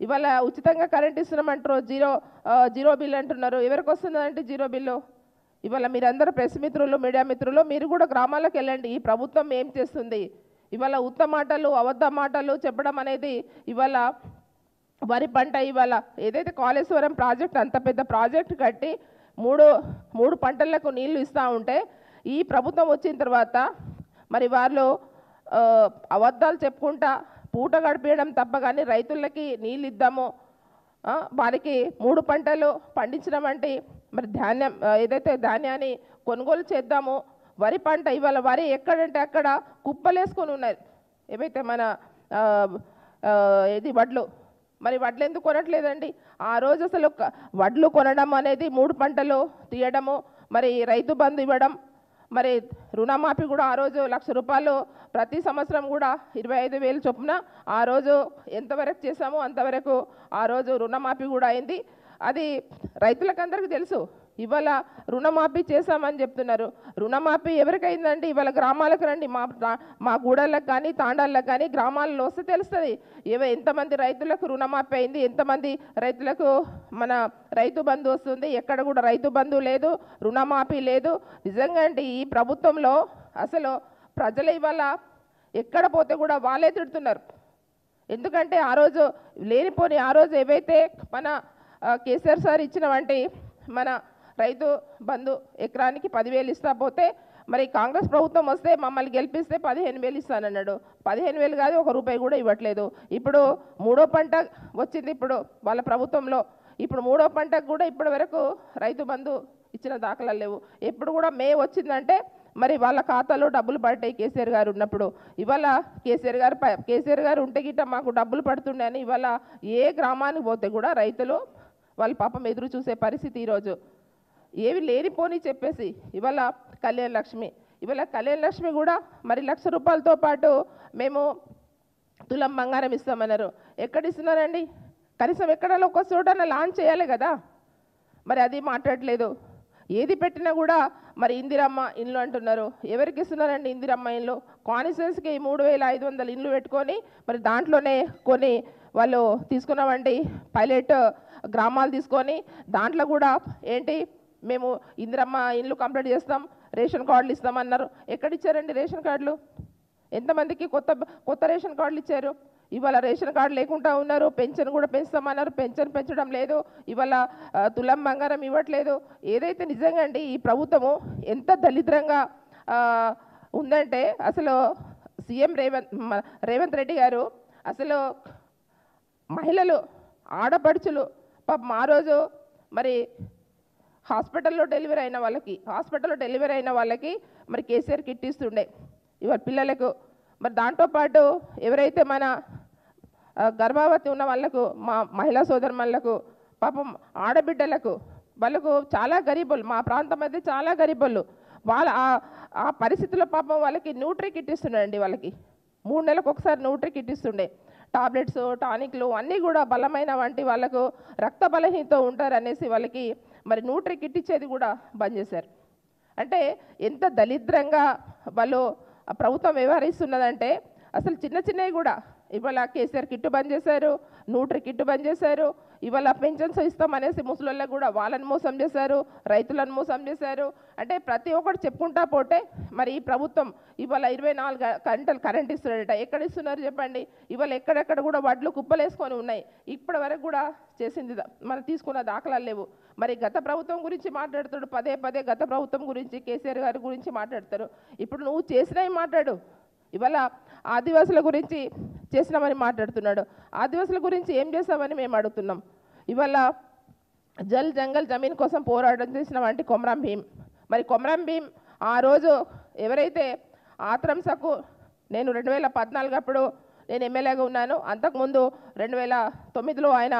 [SPEAKER 2] ఇవాళ ఉచితంగా కరెంట్ ఇస్తున్నామంటారు, జీరో బిల్ అంటున్నారు. ఎవరికి వస్తుందంటే జీరో బిల్లు? ఇవాళ మీరందరూ ప్రెస్ మిత్రులు, మీడియా మిత్రులు మీరు కూడా గ్రామాలకు వెళ్ళండి. ఈ ప్రభుత్వం ఏం చేస్తుంది? ఇవాళ ఉత్త మాటలు, అబద్ధ మాటలు చెప్పడం అనేది ఇవాళ వరి పంట ఇవాళ ఏదైతే కాళేశ్వరం ప్రాజెక్ట్ అంత పెద్ద ప్రాజెక్ట్ కట్టి మూడు పంటలకు నీళ్లు ఇస్తూ ఉంటే ఈ ప్రభుత్వం వచ్చిన తర్వాత మరి వాళ్ళు అబద్ధాలు చెప్పుకుంటా పూట గడిపేయడం తప్ప కానీ రైతులకి నీళ్ళు ఇద్దాము, వారికి 3 పంటలు పండించడం అంటే మరి ధాన్యం ఏదైతే ధాన్యాన్ని కొనుగోలు చేద్దాము. వరి పంట ఇవాళ వరి ఎక్కడంటే అక్కడ కుప్పలేసుకొని ఉన్నాయి. ఏవైతే మన వడ్లు, మరి వడ్లు ఎందుకు కొనట్లేదండి? ఆ రోజు అసలు వడ్లు కొనడం అనేది 3 పంటలు తీయడము, మరి రైతు బంధు ఇవ్వడం, మరి రుణమాఫీ కూడా ఆ రోజు 1,00,000 రూపాయలు ప్రతి సంవత్సరం కూడా 25,000 చొప్పున ఆ రోజు ఎంతవరకు చేశామో అంతవరకు ఆ రోజు రుణమాఫీ కూడా అయింది. అది రైతులకు అందరికీ తెలుసు. ఇవాళ రుణమాఫీ చేశామని చెప్తున్నారు. రుణమాఫీ ఎవరికైందండి? ఇవాళ గ్రామాలకు రండి, మా గూడళ్ళకు కానీ తాండాలకు కానీ గ్రామాల్లో వస్తే తెలుస్తుంది ఎంతమంది రైతులకు రుణమాఫీ అయింది, ఎంతమంది రైతులకు మన రైతు బంధు వస్తుంది. ఎక్కడ కూడా రైతు బంధు లేదు, రుణమాఫీ లేదు. నిజంగా అండి ఈ ప్రభుత్వంలో అసలు ప్రజలు ఇవాళ ఎక్కడ పోతే కూడా వాళ్ళే తిడుతున్నారు. ఎందుకంటే ఆ రోజు లేనిపోని ఆ రోజు ఏవైతే మన కేసీఆర్ సార్ ఇచ్చినవంటి మన రైతు బంధు ఎకరానికి 10,000 ఇస్తా పోతే మరి కాంగ్రెస్ ప్రభుత్వం వస్తే మమ్మల్ని గెలిపిస్తే 15,000 ఇస్తానన్నాడు. 15,000 కాదు, 1 రూపాయి కూడా ఇవ్వట్లేదు. ఇప్పుడు 3వ పంట వచ్చింది ఇప్పుడు వాళ్ళ ప్రభుత్వంలో. ఇప్పుడు 3వ పంటకు కూడా ఇప్పటి వరకు రైతు బంధు ఇచ్చిన దాఖలాలు లేవు. ఎప్పుడు కూడా మే వచ్చిందంటే మరి వాళ్ళ ఖాతాలో డబ్బులు పడతాయి కేసీఆర్ గారు ఉన్నప్పుడు. ఇవాళ కేసీఆర్ గారు ఉంటే గిట్ట మాకు డబ్బులు పడుతుండే అని ఇవాళ ఏ గ్రామానికి పోతే కూడా రైతులు వాళ్ళ పాపం ఎదురు చూసే పరిస్థితి. ఈరోజు ఏవి లేనిపోని చెప్పేసి ఇవాళ కళ్యాణ లక్ష్మి కూడా మరి 1,00,000 రూపాయలతో పాటు మేము తులం బంగారం ఇస్తామన్నారు. ఎక్కడ ఇస్తున్నారండి? కనీసం ఎక్కడో ఒక చోట లాంచ్ చేయాలి కదా. మరి అది మాట్లాడలేదు. ఏది పెట్టినా కూడా మరి ఇందిరమ్మ ఇండ్లు అంటున్నారు. ఎవరికి ఇస్తున్నారండి ఇందిరమ్మ ఇండ్లు? కాన్స్టిట్యున్సీకి 3,500 ఇండ్లు పెట్టుకొని మరి దాంట్లోనే కొన్ని వాళ్ళు తీసుకున్నామండి పైలట్ గ్రామాలు తీసుకొని దాంట్లో కూడా ఏంటి మేము ఇందిరమ్మ ఇండ్లు కంప్లీట్ చేస్తాం, రేషన్ కార్డులు ఇస్తామన్నారు. ఎక్కడిచ్చారండి రేషన్ కార్డులు? ఎంతమందికి కొత్త రేషన్ కార్డులు ఇచ్చారు? ఇవాళ రేషన్ కార్డు లేకుండా ఉన్నారు. పెన్షన్ కూడా పెంచుతామన్నారు, పెన్షన్ పెంచడం లేదు. ఇవాళ తులం బంగారం ఇవ్వట్లేదు. ఏదైతే నిజంగా అండి ఈ ప్రభుత్వము ఎంత దళిద్రంగా ఉందంటే అసలు సీఎం రేవంత్ రెడ్డి గారు అసలు మహిళలు ఆడపడుచులు పాపం ఆ రోజు మరి హాస్పిటల్లో డెలివరీ అయిన వాళ్ళకి మరి కేసీఆర్ కిట్ ఇస్తుండే ఇవాళ పిల్లలకు. మరి దాంతోపాటు ఎవరైతే మన గర్భవతి ఉన్న వాళ్ళకు మా మహిళా సోదరులకు పాపం ఆడబిడ్డలకు వాళ్ళకు చాలా గరీబులు, మా ప్రాంతం అయితే చాలా గరీబులు, వాళ్ళ ఆ పరిస్థితుల్లో పాపం వాళ్ళకి న్యూట్రీ కిట్ ఇస్తుండండి. వాళ్ళకి 3 నెలలకు ఒకసారి న్యూట్రీ కిట్ ఇస్తుండే. టాబ్లెట్స్, టానిక్లు అన్నీ కూడా బలమైన వంటి వాళ్ళకు రక్త బలహీనతో ఉంటారనేసి వాళ్ళకి మరి న్యూట్రీ కిట్ ఇచ్చేది కూడా బంద్ చేశారు. అంటే ఎంత దరిద్రంగా వాళ్ళు ప్రభుత్వం వ్యవహరిస్తున్నదంటే అసలు చిన్నవి కూడా ఇవాళ కేసీఆర్ కిట్టు బంద్ చేశారు, న్యూట్రీ కిట్టు బంద్ చేశారు. ఇవాళ పెన్షన్స్ ఇస్తామనేసి ముసలోళ్ళకు కూడా వాళ్ళని మోసం చేశారు, రైతులను మోసం చేశారు. అంటే ప్రతి ఒక్కటి చెప్పుకుంటా పోతే మరి ఈ ప్రభుత్వం ఇవాళ 24 గంటలు కరెంట్ ఇస్తున్నాడట. ఎక్కడ ఇస్తున్నారు చెప్పండి? ఇవాళ ఎక్కడెక్కడ కూడా వడ్లు కుప్పలేసుకొని ఉన్నాయి. ఇప్పటి వరకు కూడా చేసింది మనం తీసుకున్న దాఖలాలు లేవు. మరి గత ప్రభుత్వం గురించి మాట్లాడుతాడు, పదే గత ప్రభుత్వం గురించి, కేసీఆర్ గారి గురించి మాట్లాడతారు. ఇప్పుడు నువ్వు చేసినవి మాట్లాడు. ఇవాళ ఆదివాసుల గురించి చేసినామని మాట్లాడుతున్నాడు. ఆదివాసుల గురించి ఏం చేస్తామని మేము అడుగుతున్నాం. ఇవాళ జల్ జంగల్ జమీన్ కోసం పోరాటం చేసిన వంటి కొమరం భీం, మరి కొమరం భీం ఆ రోజు ఎవరైతే ఆత్రంసకు నేను 2014 అప్పుడు నేను ఎమ్మెల్యేగా ఉన్నాను, అంతకుముందు 2009లో ఆయన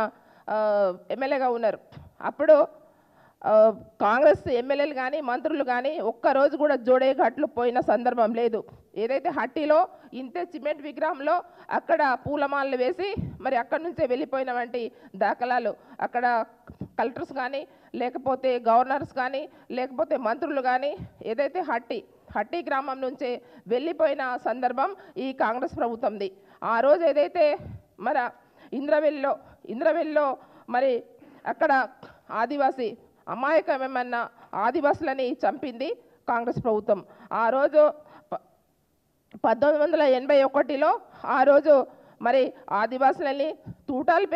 [SPEAKER 2] ఎమ్మెల్యేగా ఉన్నారు. అప్పుడు కాంగ్రెస్ ఎమ్మెల్యేలు కానీ మంత్రులు కానీ ఒక్కరోజు కూడా జోడేఘాట్లు పోయిన సందర్భం లేదు. ఏదైతే హట్టిలో ఇంతే సిమెంట్ విగ్రహంలో అక్కడ పూలమాలలు వేసి మరి అక్కడి నుంచే వెళ్ళిపోయిన వంటి దాఖలాలు అక్కడ కలెక్టర్స్ కానీ లేకపోతే గవర్నర్స్ కానీ లేకపోతే మంత్రులు కానీ ఏదైతే హట్టి గ్రామం నుంచే వెళ్ళిపోయిన సందర్భం ఈ కాంగ్రెస్ ప్రభుత్వంది. ఆ రోజు ఏదైతే మరి ఇంద్రవెల్లిలో మరి అక్కడ ఆదివాసీ అమాయకమేమన్నా ఆదివాసులని చంపింది కాంగ్రెస్ ప్రభుత్వం. ఆ రోజు 1981లో ఆ రోజు మరి ఆదివాసులని తూటాలు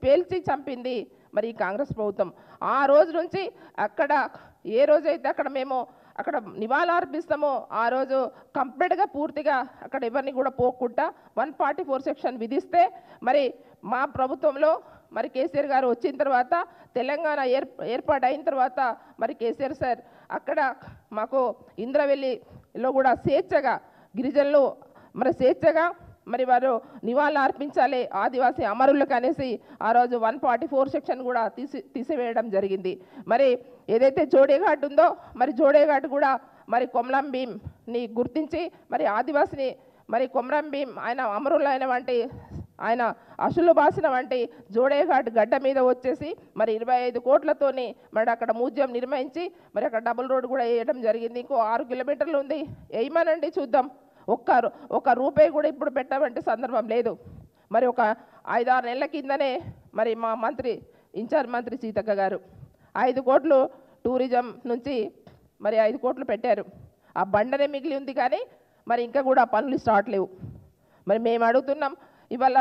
[SPEAKER 2] పేల్చి చంపింది మరి కాంగ్రెస్ ప్రభుత్వం. ఆ రోజు నుంచి అక్కడ ఏ రోజైతే మేము అక్కడ నివాళులర్పిస్తామో ఆ రోజు కంప్లీట్గా పూర్తిగా అక్కడ ఎవరిని కూడా పోకుండా 144 సెక్షన్ విధిస్తే మరి మా ప్రభుత్వంలో మరి కేసీఆర్ గారు వచ్చిన తర్వాత తెలంగాణ ఏర్పాటైన తర్వాత మరి కేసీఆర్ సార్ అక్కడ మాకు ఇంద్రవెల్లిలో కూడా స్వేచ్ఛగా గిరిజనులు మరి స్వేచ్ఛగా మరి వారు నివాళులు అర్పించాలి ఆదివాసీ అమరులకు అనేసి ఆ రోజు 144 సెక్షన్ కూడా తీసివేయడం జరిగింది. మరి ఏదైతే జోడేఘాట్ ఉందో మరి జోడేఘాట్ కూడా మరి కొమరం భీంని గుర్తించి మరి ఆదివాసిని మరి కొమరం భీం ఆయన అమరులైన వంటి ఆయన అసలు బాసిన వంటి జోడేఘాట్ గడ్డ మీద వచ్చేసి మరి 25 కోట్లతోని మరి అక్కడ మ్యూజియం నిర్మించి మరి అక్కడ డబుల్ రోడ్ కూడా వేయడం జరిగింది. ఇంకో 6 కిలోమీటర్లు ఉంది, వేయమనండి చూద్దాం. ఒక్క రూపాయి కూడా ఇప్పుడు పెట్టవంటి సందర్భం లేదు. మరి ఒక 5-6 నెలల కిందనే మరి మా ఇన్ఛార్జ్ మంత్రి సీతక్క గారు 5 కోట్లు టూరిజం నుంచి మరి 5 కోట్లు పెట్టారు. ఆ బండనే మిగిలి ఉంది కానీ మరి ఇంకా కూడా పనులు స్టార్ట్ లేవు. మరి మేము అడుగుతున్నాం, ఇవాళ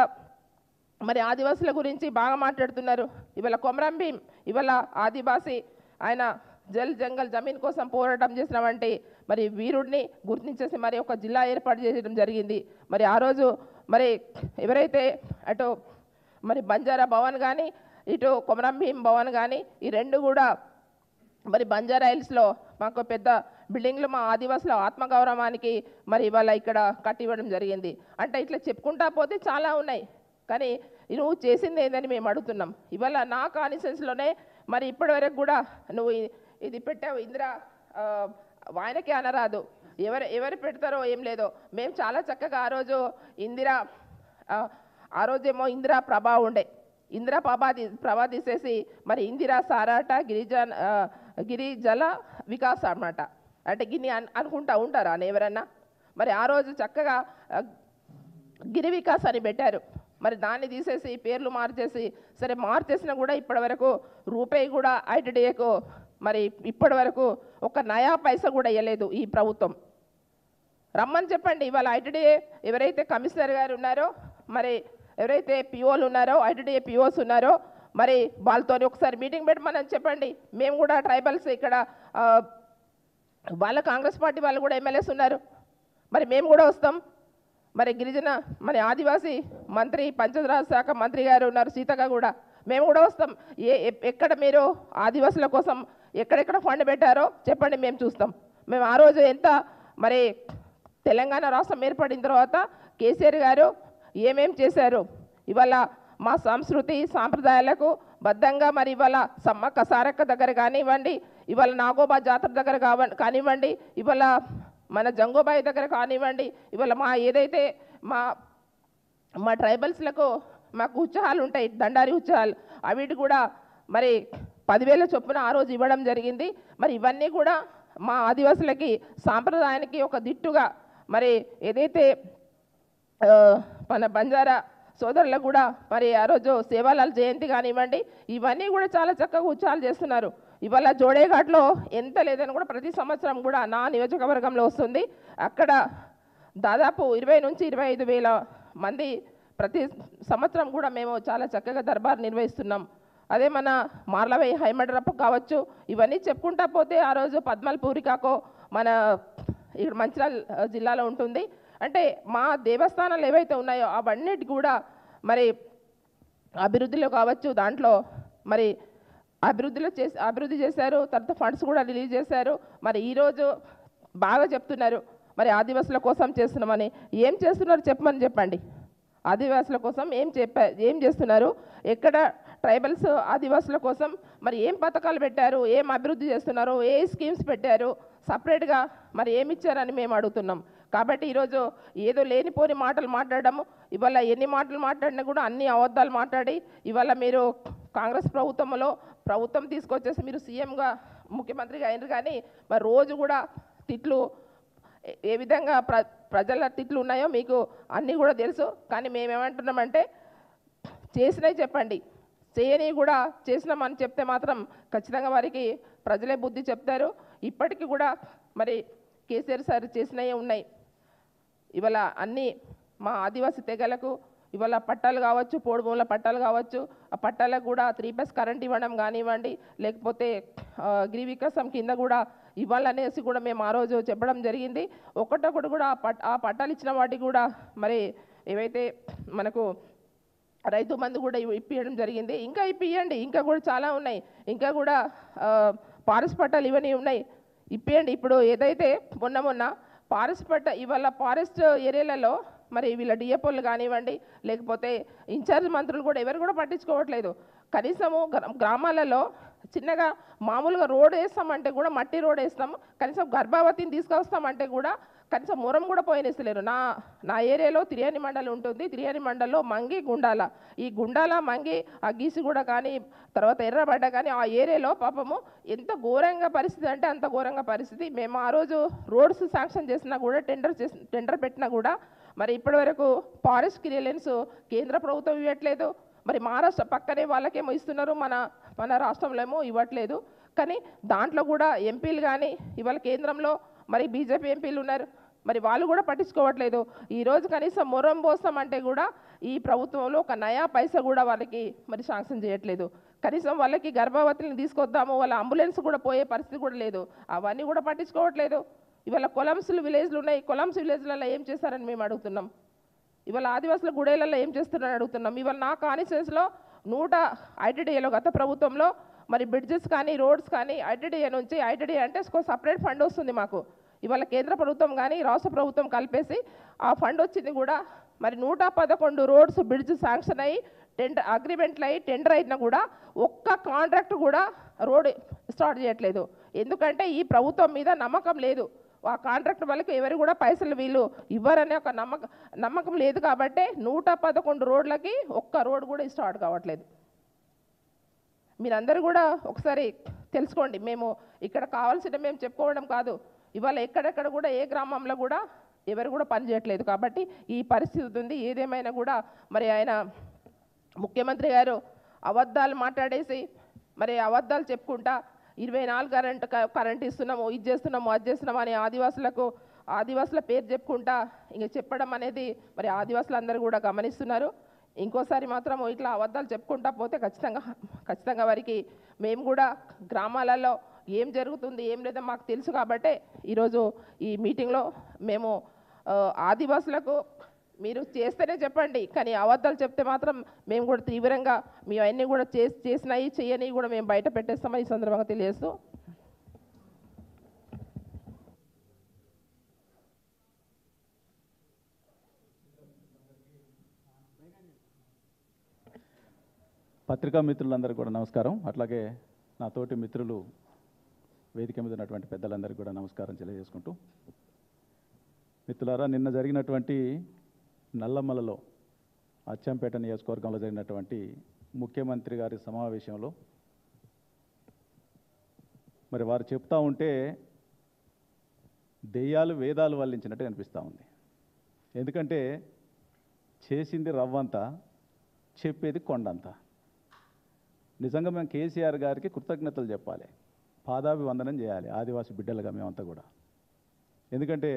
[SPEAKER 2] మరి ఆదివాసుల గురించి బాగా మాట్లాడుతున్నారు. ఇవాళ కొమరం భీం ఇవాళ ఆదివాసి ఆయన జల్ జంగల్ జమీన్ కోసం పోరాటం చేసిన వంటి మరి వీరుడిని గుర్తించేసి మరి ఒక జిల్లా ఏర్పాటు చేయడం జరిగింది. మరి ఆ రోజు మరి ఎవరైతే అటు మరి బంజారా భవన్ కానీ ఇటు కొమరం భీం భవన్ కానీ ఈ రెండు కూడా మరి బంజారా హిల్స్లో మాకు పెద్ద బిల్డింగ్లు మా ఆదివాసుల ఆత్మగౌరవానికి మరి ఇవాళ ఇక్కడ కట్టివ్వడం జరిగింది. అంటే ఇట్లా చెప్పుకుంటా పోతే చాలా ఉన్నాయి, కానీ నువ్వు చేసింది ఏందని మేము అడుగుతున్నాం. ఇవాళ నా కాన్స్టిట్యుయెన్సీలోనే మరి ఇప్పటి వరకు కూడా నువ్వు ఇది పెట్టావు, ఇందిరా ఆయనకే అనరాదు, ఎవరు పెడతారో ఏం లేదో. మేము చాలా చక్కగా ఆ రోజు ఆ రోజేమో ఇందిరా ప్రభా ఉండే, ఇందిరా ప్రభా తీసేసి మరి ఇందిరా సారాట గిరిజల వికాస్ అన్నమాట. అంటే గిన్ని అనుకుంటా ఉంటారా అని ఎవరన్నా? మరి ఆ రోజు చక్కగా గిరి వికాస్ అని పెట్టారు. మరి దాన్ని తీసేసి పేర్లు మార్చేసి సరే మార్చేసినా కూడా ఇప్పటి వరకు రూపాయి కూడా ఐటీడీఏకు మరి ఇప్పటి వరకు ఒక నయా పైసా కూడా ఇవ్వలేదు ఈ ప్రభుత్వం. రమ్మని చెప్పండి. ఇవాళ ఐటీడీఏ ఎవరైతే కమిషనర్ గారు ఉన్నారో మరి ఎవరైతే పిఓలు ఉన్నారో ఐటీడీఏ పిఓస్ ఉన్నారో మరి వాళ్ళతో ఒకసారి మీటింగ్ పెట్టమని చెప్పండి. మేము కూడా ట్రైబల్స్ ఇక్కడ వాళ్ళ కాంగ్రెస్ పార్టీ వాళ్ళు కూడా ఎమ్మెల్యేస్ ఉన్నారు, మరి మేము కూడా వస్తాం. మరి గిరిజన మరి ఆదివాసీ మంత్రి పంచాయతీరాజ్ శాఖ మంత్రి గారు ఉన్నారు సీతక్క కూడా, మేము కూడా వస్తాం. ఎక్కడ మీరు ఆదివాసుల కోసం ఎక్కడెక్కడ ఫండ్ పెట్టారో చెప్పండి, మేము చూస్తాం. మేము ఆ రోజు ఎంత మరి తెలంగాణ రాష్ట్రం ఏర్పడిన తర్వాత కేసీఆర్ గారు ఏమేం చేశారు, ఇవాళ మా సంస్కృతి సాంప్రదాయాలకు బద్ధంగా మరి ఇవాళ సమ్మక్క సారక్క దగ్గర కానివ్వండి, ఇవాళ నాగోబా జాతర దగ్గర కానివ్వండి, ఇవాళ మన జంగోబాయి దగ్గర కానివ్వండి, ఇవాళ మా ఏదైతే మా ట్రైబల్స్లకు మాకు ఉత్సాహాలు ఉంటాయి, దండారి ఉత్సాహాలు, అవిటి కూడా మరి 10,000 చొప్పున ఆ రోజు ఇవ్వడం జరిగింది. మరి ఇవన్నీ కూడా మా ఆదివాసులకి సాంప్రదాయానికి ఒక దిట్టుగా మరి ఏదైతే మన బంజారా సోదరులకు కూడా మరి ఆ రోజు సేవాలాల్ జయంతి కానివ్వండి, ఇవన్నీ కూడా చాలా చక్కగా ఉత్సాహాలు చేస్తున్నారు. ఇవాళ జోడేఘాట్లో ఎంత లేదని కూడా ప్రతి సంవత్సరం కూడా నా నియోజకవర్గంలో వస్తుంది. అక్కడ దాదాపు 20 నుంచి 25,000 మంది ప్రతి సంవత్సరం కూడా మేము చాలా చక్కగా దర్బార్ నిర్వహిస్తున్నాం. అదే మన మార్లవై హైమడ్రప్ కావచ్చు, ఇవన్నీ చెప్పుకుంటా పోతే ఆ రోజు పద్మల్ పూరికాకో మన ఇక్కడ మంచిర్యాల జిల్లాలో ఉంటుంది. అంటే మా దేవస్థానాలు ఏవైతే ఉన్నాయో అవన్నిటి కూడా మరి అభివృద్ధిలో కావచ్చు, దాంట్లో మరి అభివృద్ధి చేశారు. తర్వాత ఫండ్స్ కూడా రిలీజ్ చేశారు. మరి ఈరోజు బాగా చెప్తున్నారు మరి ఆదివాసుల కోసం చేస్తున్నామని. ఏం చేస్తున్నారు చెప్పండి. ఆదివాసుల కోసం ఏం చేస్తున్నారు, ఎక్కడ ట్రైబల్స్ ఆదివాసుల కోసం మరి ఏం పథకాలు పెట్టారు, ఏం అభివృద్ధి చేస్తున్నారు, ఏ స్కీమ్స్ పెట్టారు, సపరేట్గా మరి ఏమి ఇచ్చారని మేము అడుగుతున్నాం. కాబట్టి ఈరోజు ఏదో లేనిపోని మాటలు మాట్లాడము, ఇవాళ ఎన్ని మాటలు మాట్లాడినా కూడా అన్ని అబద్ధాలు మాట్లాడి ఇవాళ మీరు కాంగ్రెస్ ప్రభుత్వం తీసుకొచ్చేసి మీరు సీఎంగా ముఖ్యమంత్రిగా అయినారు, కానీ మరి రోజు కూడా తిట్లు ఏ విధంగా ప్రజల తిట్లు ఉన్నాయో మీకు అన్నీ కూడా తెలుసు. కానీ మేమేమంటున్నామంటే చేసినవి చెప్పండి, చేయని కూడా చేసినామని చెప్తే మాత్రం ఖచ్చితంగా వారికి ప్రజలే బుద్ధి చెప్తారు. ఇప్పటికీ కూడా మరి కేసీఆర్ సార్ చేసినవి ఉన్నాయి. ఇవాళ అన్నీ మా ఆదివాసీ తెగలకు ఇవాళ పట్టాలు కావచ్చు, పోడుమూల పట్టాలు కావచ్చు, ఆ పట్టాలకు కూడా 3+ కరెంట్ ఇవ్వడం కానివ్వండి, లేకపోతే గిరి వికాసం కింద కూడా ఇవ్వాలనేసి కూడా మేము ఆ రోజు చెప్పడం జరిగింది. ఒకటొకటి కూడా ఆ పట్టాలు ఇచ్చిన వాటికి కూడా మరి ఏవైతే మనకు రైతు బంధు కూడా ఇప్పించడం జరిగింది. ఇంకా ఇప్పియండి, ఇంకా కూడా చాలా ఉన్నాయి, ఇంకా కూడా ఫారెస్ట్ పట్టాలు ఇవన్నీ ఉన్నాయి, ఇప్పియండి. ఇప్పుడు ఏదైతే మొన్న ఇవాళ ఫారెస్ట్ ఏరియాలలో మరి వీళ్ళ డిఎఫ్ఓలు కానివ్వండి, లేకపోతే ఇన్ఛార్జ్ మంత్రులు కూడా ఎవరు కూడా పట్టించుకోవట్లేదు. కనీసము గ్రామాలలో చిన్నగా మామూలుగా రోడ్ వేస్తామంటే కూడా మట్టి రోడ్ వేస్తాము, కనీసం గర్భవతిని తీసుకొస్తామంటే కూడా కనీసం మొరం కూడా పోయినేస్తలేరు. నా ఏరియాలో తిరియాని మండలి ఉంటుంది, తిరియాని మండలిలో మంగి గుండాల, ఈ గుండాల మంగి ఆ గీసిగూడ కానీ తర్వాత ఎర్రబడ్డ కానీ ఆ ఏరియాలో పాపము ఎంత ఘోరంగా పరిస్థితి అంటే అంత ఘోరంగా పరిస్థితి. మేము ఆ రోజు రోడ్స్ శాంక్షన్ చేసినా కూడా టెండర్ పెట్టినా కూడా మరి ఇప్పటివరకు ఫారెస్ట్ క్లియరెన్స్ కేంద్ర ప్రభుత్వం ఇవ్వట్లేదు. మరి మహారాష్ట్ర పక్కనే వాళ్ళకేమో ఇస్తున్నారు, మన రాష్ట్రంలో ఏమో ఇవ్వట్లేదు. కానీ దాంట్లో కూడా ఎంపీలు కానీ ఇవాళ కేంద్రంలో మరి బీజేపీ ఎంపీలు ఉన్నారు, మరి వాళ్ళు కూడా పట్టించుకోవట్లేదు. ఈరోజు కనీసం మొరం పోస్తామంటే కూడా ఈ ప్రభుత్వంలో ఒక నయా పైసా కూడా వాళ్ళకి మరి శాంక్షన్ చేయట్లేదు. కనీసం వాళ్ళకి గర్భవతులను తీసుకొద్దాము, వాళ్ళ అంబులెన్స్ కూడా పోయే పరిస్థితి కూడా లేదు, అవన్నీ కూడా పట్టించుకోవట్లేదు. ఇవాళ కొలంస్ విలేజ్లు ఉన్నాయి, కొలంస్ విలేజ్లలో ఏం చేస్తారని మేము అడుగుతున్నాం. ఇవాళ ఆదివాసుల గుడేలలో ఏం చేస్తున్నారని అడుగుతున్నాం. ఇవాళ నా కాన్స్టిట్యూన్సీలో 100 ఐటీడీఏలో గత ప్రభుత్వంలో మరి బ్రిడ్జెస్ కానీ రోడ్స్ కానీ ఐటీడీఏ నుంచి, ఐటీడీఏ అంటే సపరేట్ ఫండ్ వస్తుంది మాకు. ఇవాళ కేంద్ర ప్రభుత్వం కానీ రాష్ట్ర ప్రభుత్వం కలిపేసి ఆ ఫండ్ వచ్చింది కూడా మరి 111 రోడ్స్ బ్రిడ్జ్ శాంక్షన్ అయ్యి అగ్రిమెంట్లు అయ్యి టెండర్ అయినా కూడా ఒక్క కాంట్రాక్ట్ కూడా రోడ్ స్టార్ట్ చేయట్లేదు. ఎందుకంటే ఈ ప్రభుత్వం మీద నమ్మకం లేదు, ఆ కాంట్రాక్ట్ వాళ్ళకి ఎవరు కూడా పైసలు వీళ్ళు ఇవ్వరనే ఒక నమ్మకం లేదు. కాబట్టి 111 రోడ్లకి ఒక్క రోడ్ కూడా స్టార్ట్ కావట్లేదు. మీరందరూ కూడా ఒకసారి తెలుసుకోండి. మేము ఇక్కడ కావాల్సిన మేము చెప్పుకోవడం కాదు, ఇవాళ ఎక్కడెక్కడ కూడా ఏ గ్రామంలో కూడా ఎవరు కూడా పని చేయట్లేదు. కాబట్టి ఈ పరిస్థితి ఉంది. ఏదేమైనా కూడా మరి ఆయన ముఖ్యమంత్రి గారు అబద్ధాలు మాట్లాడేసి మరి అబద్ధాలు చెప్పుకుంటా 24 కరెంట్ ఇస్తున్నాము, ఇది చేస్తున్నాము, అది చేస్తున్నాము అని ఆదివాసుల పేరు చెప్పుకుంటా ఇంక చెప్పడం అనేది మరి ఆదివాసులందరూ కూడా గమనిస్తున్నారు. ఇంకోసారి మాత్రం ఇట్లా అబద్ధాలు చెప్పుకుంటా పోతే ఖచ్చితంగా వారికి మేము కూడా గ్రామాలలో ఏం జరుగుతుంది ఏం లేదో మాకు తెలుసు. కాబట్టి ఈరోజు ఈ మీటింగ్లో మేము ఆదివాసులకు మీరు చేస్తేనే చెప్పండి, కానీ అబద్ధాలు చెప్తే మాత్రం మేము కూడా తీవ్రంగా మేము అన్నీ కూడా చేసినవి చేయని కూడా మేము బయట పెట్టేస్తామని ఈ సందర్భంగా తెలియజేస్తూ
[SPEAKER 3] పత్రికా మిత్రులందరూ కూడా నమస్కారం. అట్లాగే నా తోటి మిత్రులు వేదిక మీద ఉన్నటువంటి పెద్దలందరికీ కూడా నమస్కారం తెలియజేసుకుంటూ, మిత్రులారా, నిన్న జరిగినటువంటి నల్లమలలో అచ్చంపేట నియోజకవర్గంలో జరిగినటువంటి ముఖ్యమంత్రి గారి సమావేశంలో మరి వారు చెప్తా ఉంటే దెయ్యాలు వేదాలు వల్లించినట్టు అనిపిస్తూ ఉంది. ఎందుకంటే చేసింది రవ్వంతా, చెప్పేది కొండంతా. నిజంగా మేము కేసీఆర్ గారికి కృతజ్ఞతలు చెప్పాలి, పాదాభివందనం చేయాలి ఆదివాసి బిడ్డలుగా మేమంతా కూడా. ఎందుకంటే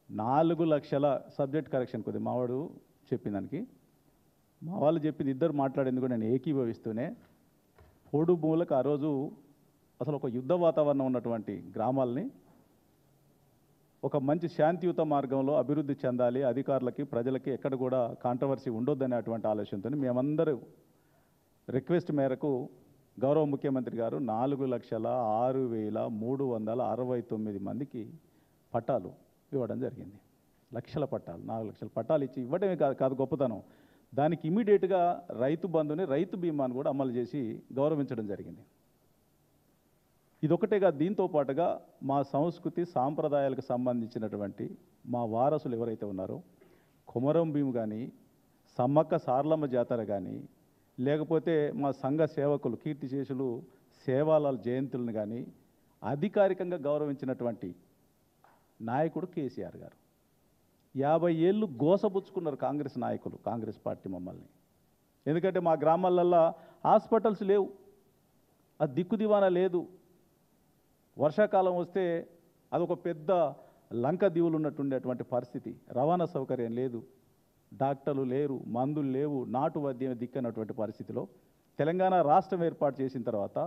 [SPEAKER 3] 4 లక్షల సబ్జెక్ట్ కరెక్షన్ కొద్ది మావాడు చెప్పిన దానికి, మా వాళ్ళు చెప్పింది ఇద్దరు మాట్లాడేందుకు నేను ఏకీభవిస్తూనే పోడు భూములకు ఆ రోజు అసలు ఒక యుద్ధ వాతావరణం ఉన్నటువంటి గ్రామాలని ఒక మంచి శాంతియుత మార్గంలో అభివృద్ధి చెందాలి, అధికారులకి ప్రజలకి ఎక్కడ కూడా కాంట్రవర్సీ ఉండొద్దనేటువంటి ఆలోచనతో మేమందరూ రిక్వెస్ట్ మేరకు గౌరవ ముఖ్యమంత్రి గారు 4,06,369 మందికి పట్టాలు ఇవ్వడం జరిగింది. లక్షల పట్టాలు, 4 లక్షల పట్టాలు ఇచ్చి ఇవ్వడమే కాదు గొప్పతనం, దానికి ఇమీడియట్గా రైతు బంధుని, రైతు బీమాను కూడా అమలు చేసి గౌరవించడం జరిగింది. ఇదొకటేగా, దీంతో పాటుగా మా సంస్కృతి సాంప్రదాయాలకు సంబంధించినటువంటి మా వారసులు ఎవరైతే ఉన్నారో కొమరం భీము కానీ, సమ్మక్క సార్లమ్మ జాతర కానీ, లేకపోతే మా సంఘ సేవకులు కీర్తిశేషులు సేవాలాల్ జయంతులను కానీ అధికారికంగా గౌరవించినటువంటి నాయకుడు కేసీఆర్ గారు. 50 ఏళ్ళు గోసపుచ్చుకున్నారు కాంగ్రెస్ నాయకులు, కాంగ్రెస్ పార్టీ మమ్మల్ని. ఎందుకంటే మా గ్రామాలల్లో హాస్పిటల్స్ లేవు, ఆ దిక్కు దివానా లేదు. వర్షాకాలం వస్తే అదొక పెద్ద లంక దీవులు ఉన్నట్టుండేటువంటి పరిస్థితి, రవాణా సౌకర్యం లేదు, డాక్టర్లు లేరు, మందులు లేవు, నాటు వైద్యం దిక్కనటువంటి పరిస్థితిలో తెలంగాణ రాష్ట్రం ఏర్పాటు చేసిన తర్వాత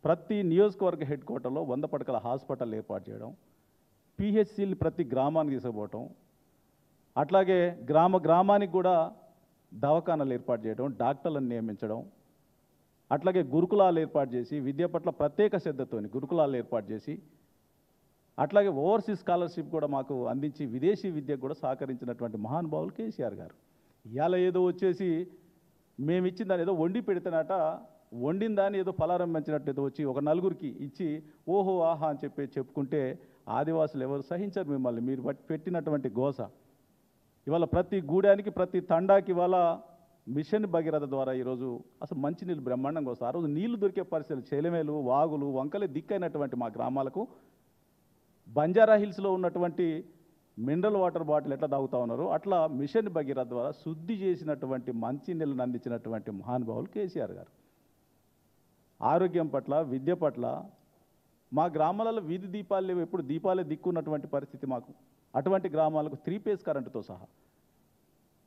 [SPEAKER 3] ప్రతి నియోజకవర్గ హెడ్ క్వార్టర్లో 100 పడకల హాస్పిటల్ ఏర్పాటు చేయడం, పిహెచ్సిలు ప్రతి గ్రామానికి తీసుకుపోవటం, అట్లాగే గ్రామానికి కూడా దవాఖానాలు ఏర్పాటు చేయడం, డాక్టర్లను నియమించడం, అట్లాగే గురుకులాలు ఏర్పాటు చేసి విద్య పట్ల ప్రత్యేక శ్రద్ధతోని గురుకులాలు ఏర్పాటు చేసి, అట్లాగే ఓవర్సీస్ స్కాలర్షిప్ కూడా మాకు అందించి విదేశీ విద్యకు కూడా సహకరించినటువంటి మహానుభావులు కేసీఆర్ గారు. ఇవాళ ఏదో వచ్చేసి మేము ఇచ్చిన దాన్ని ఏదో వండి పెడితేనట, వండిన దాన్ని ఏదో పలారం పెంచినట్టు ఏదో వచ్చి ఒక నలుగురికి ఇచ్చి ఓహో ఆహా అని చెప్పుకుంటే ఆదివాసులు ఎవరు సహించరు మిమ్మల్ని, మీరు పెట్టినటువంటి గోస. ఇవాళ ప్రతి గూడానికి, ప్రతి తండాకి ఇవాళ మిషన్ భగీరథ ద్వారా ఈరోజు అసలు మంచినీళ్ళు బ్రహ్మాండంగా వస్తాయి. ఆ రోజు నీళ్లు దొరికే పరిస్థితులు, చెలమేలు, వాగులు, వంకలే దిక్కైనటువంటి మా గ్రామాలకు బంజారా హిల్స్లో ఉన్నటువంటి మినరల్ వాటర్ బాటిల్ ఎట్లా తాగుతూ ఉన్నారో అట్లా మిషన్ భగీరథ ద్వారా శుద్ధి చేసినటువంటి మంచి నీళ్ళను అందించినటువంటి మహానుభావులు కేసీఆర్ గారు. ఆరోగ్యం పట్ల, విద్య పట్ల మా గ్రామాలలో వీధి దీపాలు లేవు, ఎప్పుడు దీపాలే దిక్కున్నటువంటి పరిస్థితి మాకు. అటువంటి గ్రామాలకు 3 ఫేజ్ కరెంటుతో సహా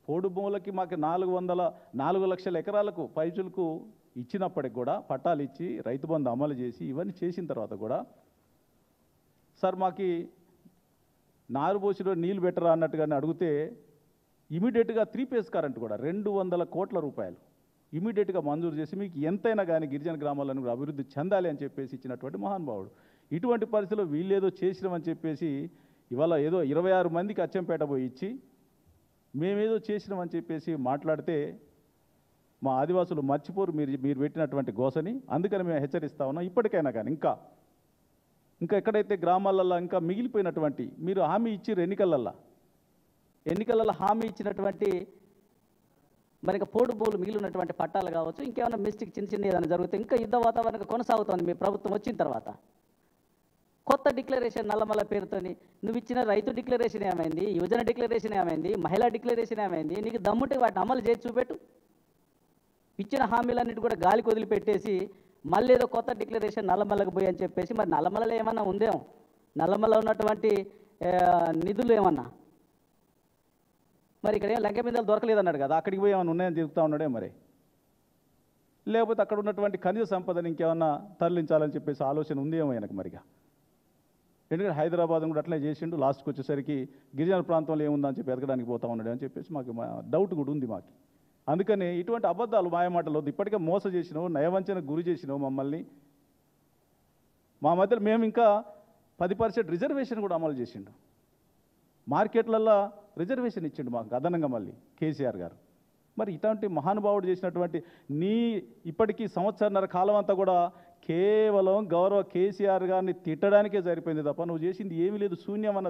[SPEAKER 3] పోడు భూములకి మాకు 4 లక్షల ఎకరాలకు పైచులకు ఇచ్చినప్పటికి కూడా పట్టాలు ఇచ్చి రైతు బంధు అమలు చేసి ఇవన్నీ చేసిన తర్వాత కూడా సార్ మాకు నారు పోసిలో నీళ్ళు పెట్టరా అన్నట్టుగానే అడిగితే ఇమీడియట్గా 3 ఫేజ్ కరెంట్ కూడా 200 కోట్ల రూపాయలు ఇమీడియట్గా మంజూరు చేసి మీకు ఎంతైనా కానీ గిరిజన గ్రామాలను కూడా అభివృద్ధి చెందాలి అని చెప్పేసి ఇచ్చినటువంటి మహానుభావుడు. ఇటువంటి పరిస్థితుల్లో వీళ్ళేదో చేసినామని చెప్పేసి ఇవాళ ఏదో 26 మందికి అచ్చంపేట పోయి ఇచ్చి మేమేదో చేసినామని చెప్పేసి మాట్లాడితే మా ఆదివాసులు మర్చిపోరు మీరు పెట్టినటువంటి గోసని. అందుకని మేము హెచ్చరిస్తా ఉన్నాం, ఇప్పటికైనా కానీ ఇంకా ఎక్కడైతే గ్రామాలల్లో ఇంకా మిగిలిపోయినటువంటి మీరు హామీ ఇచ్చిర్రు
[SPEAKER 4] ఎన్నికలలో హామీ ఇచ్చినటువంటి మరి ఇంకా పోడు భూములు మిగిలి ఉన్నటువంటి పట్టాలు కావచ్చు, ఇంకేమైనా మిస్టేక్ చిన్న ఏదైనా జరుగుతుంది, ఇంకా యుద్ధ వాతావరణం కొనసాగుతోంది మీ ప్రభుత్వం వచ్చిన తర్వాత. కొత్త డిక్లరేషన్ నల్లమల పేరుతోని నువ్వు ఇచ్చిన రైతు డిక్లరేషన్ ఏమైంది, యువజన డిక్లరేషన్ ఏమైంది, మహిళా డిక్లరేషన్ ఏమైంది, నీకు దమ్ముంటే వాటిని అమలు చేసి చూపెట్టు. ఇచ్చిన హామీలన్నిటి కూడా గాలికి వదిలిపెట్టేసి మళ్ళీ ఏదో కొత్త డిక్లరేషన్ నల్లమలకు పోయి అని చెప్పేసి, మరి నల్లమలలో ఏమన్నా ఉందేమో, నల్లమలలో ఉన్నటువంటి నిధులు ఏమన్నా మరి ఇక్కడ ఏం లంక మీద
[SPEAKER 3] దొరకలేదన్నాడు కదా, అక్కడికి పోయి ఏమైనా ఉన్నాయని చెప్తా ఉన్నాడే మరి, లేకపోతే అక్కడ ఉన్నటువంటి ఖనిజ సంపదను ఇంకేమన్నా తరలించాలని చెప్పేసి ఆలోచన ఉంది ఏమో ఆయనకు మరిగా. ఎందుకంటే హైదరాబాద్ కూడా అట్లనే చేసిండు, లాస్ట్కి వచ్చేసరికి గిరిజన ప్రాంతంలో ఏముందని చెప్పి ఎదగడానికి పోతా ఉన్నాడు అని చెప్పేసి మాకు డౌట్ కూడా ఉంది మాకు. అందుకని ఇటువంటి అబద్ధాలు మాయమాటలు వద్దు. ఇప్పటికే మోస చేసినావు, నయవంచనకు గురి చేసినావు మమ్మల్ని. మా మధ్యలో మేము ఇంకా 10% రిజర్వేషన్ కూడా అమలు చేసిండు. మార్కెట్లల్లో రిజర్వేషన్ ఇచ్చిండు మాకు అదనంగా మళ్ళీ కేసీఆర్ గారు. మరి ఇట్లాంటి మహానుభావుడు చేసినటువంటి ఇప్పటికీ సంవత్సరన్నర కాలం అంతా కూడా కేవలం గౌరవ కేసీఆర్ గారిని తిట్టడానికే సరిపోయింది తప్ప నువ్వు చేసింది ఏమీ లేదు, శూన్యమన్న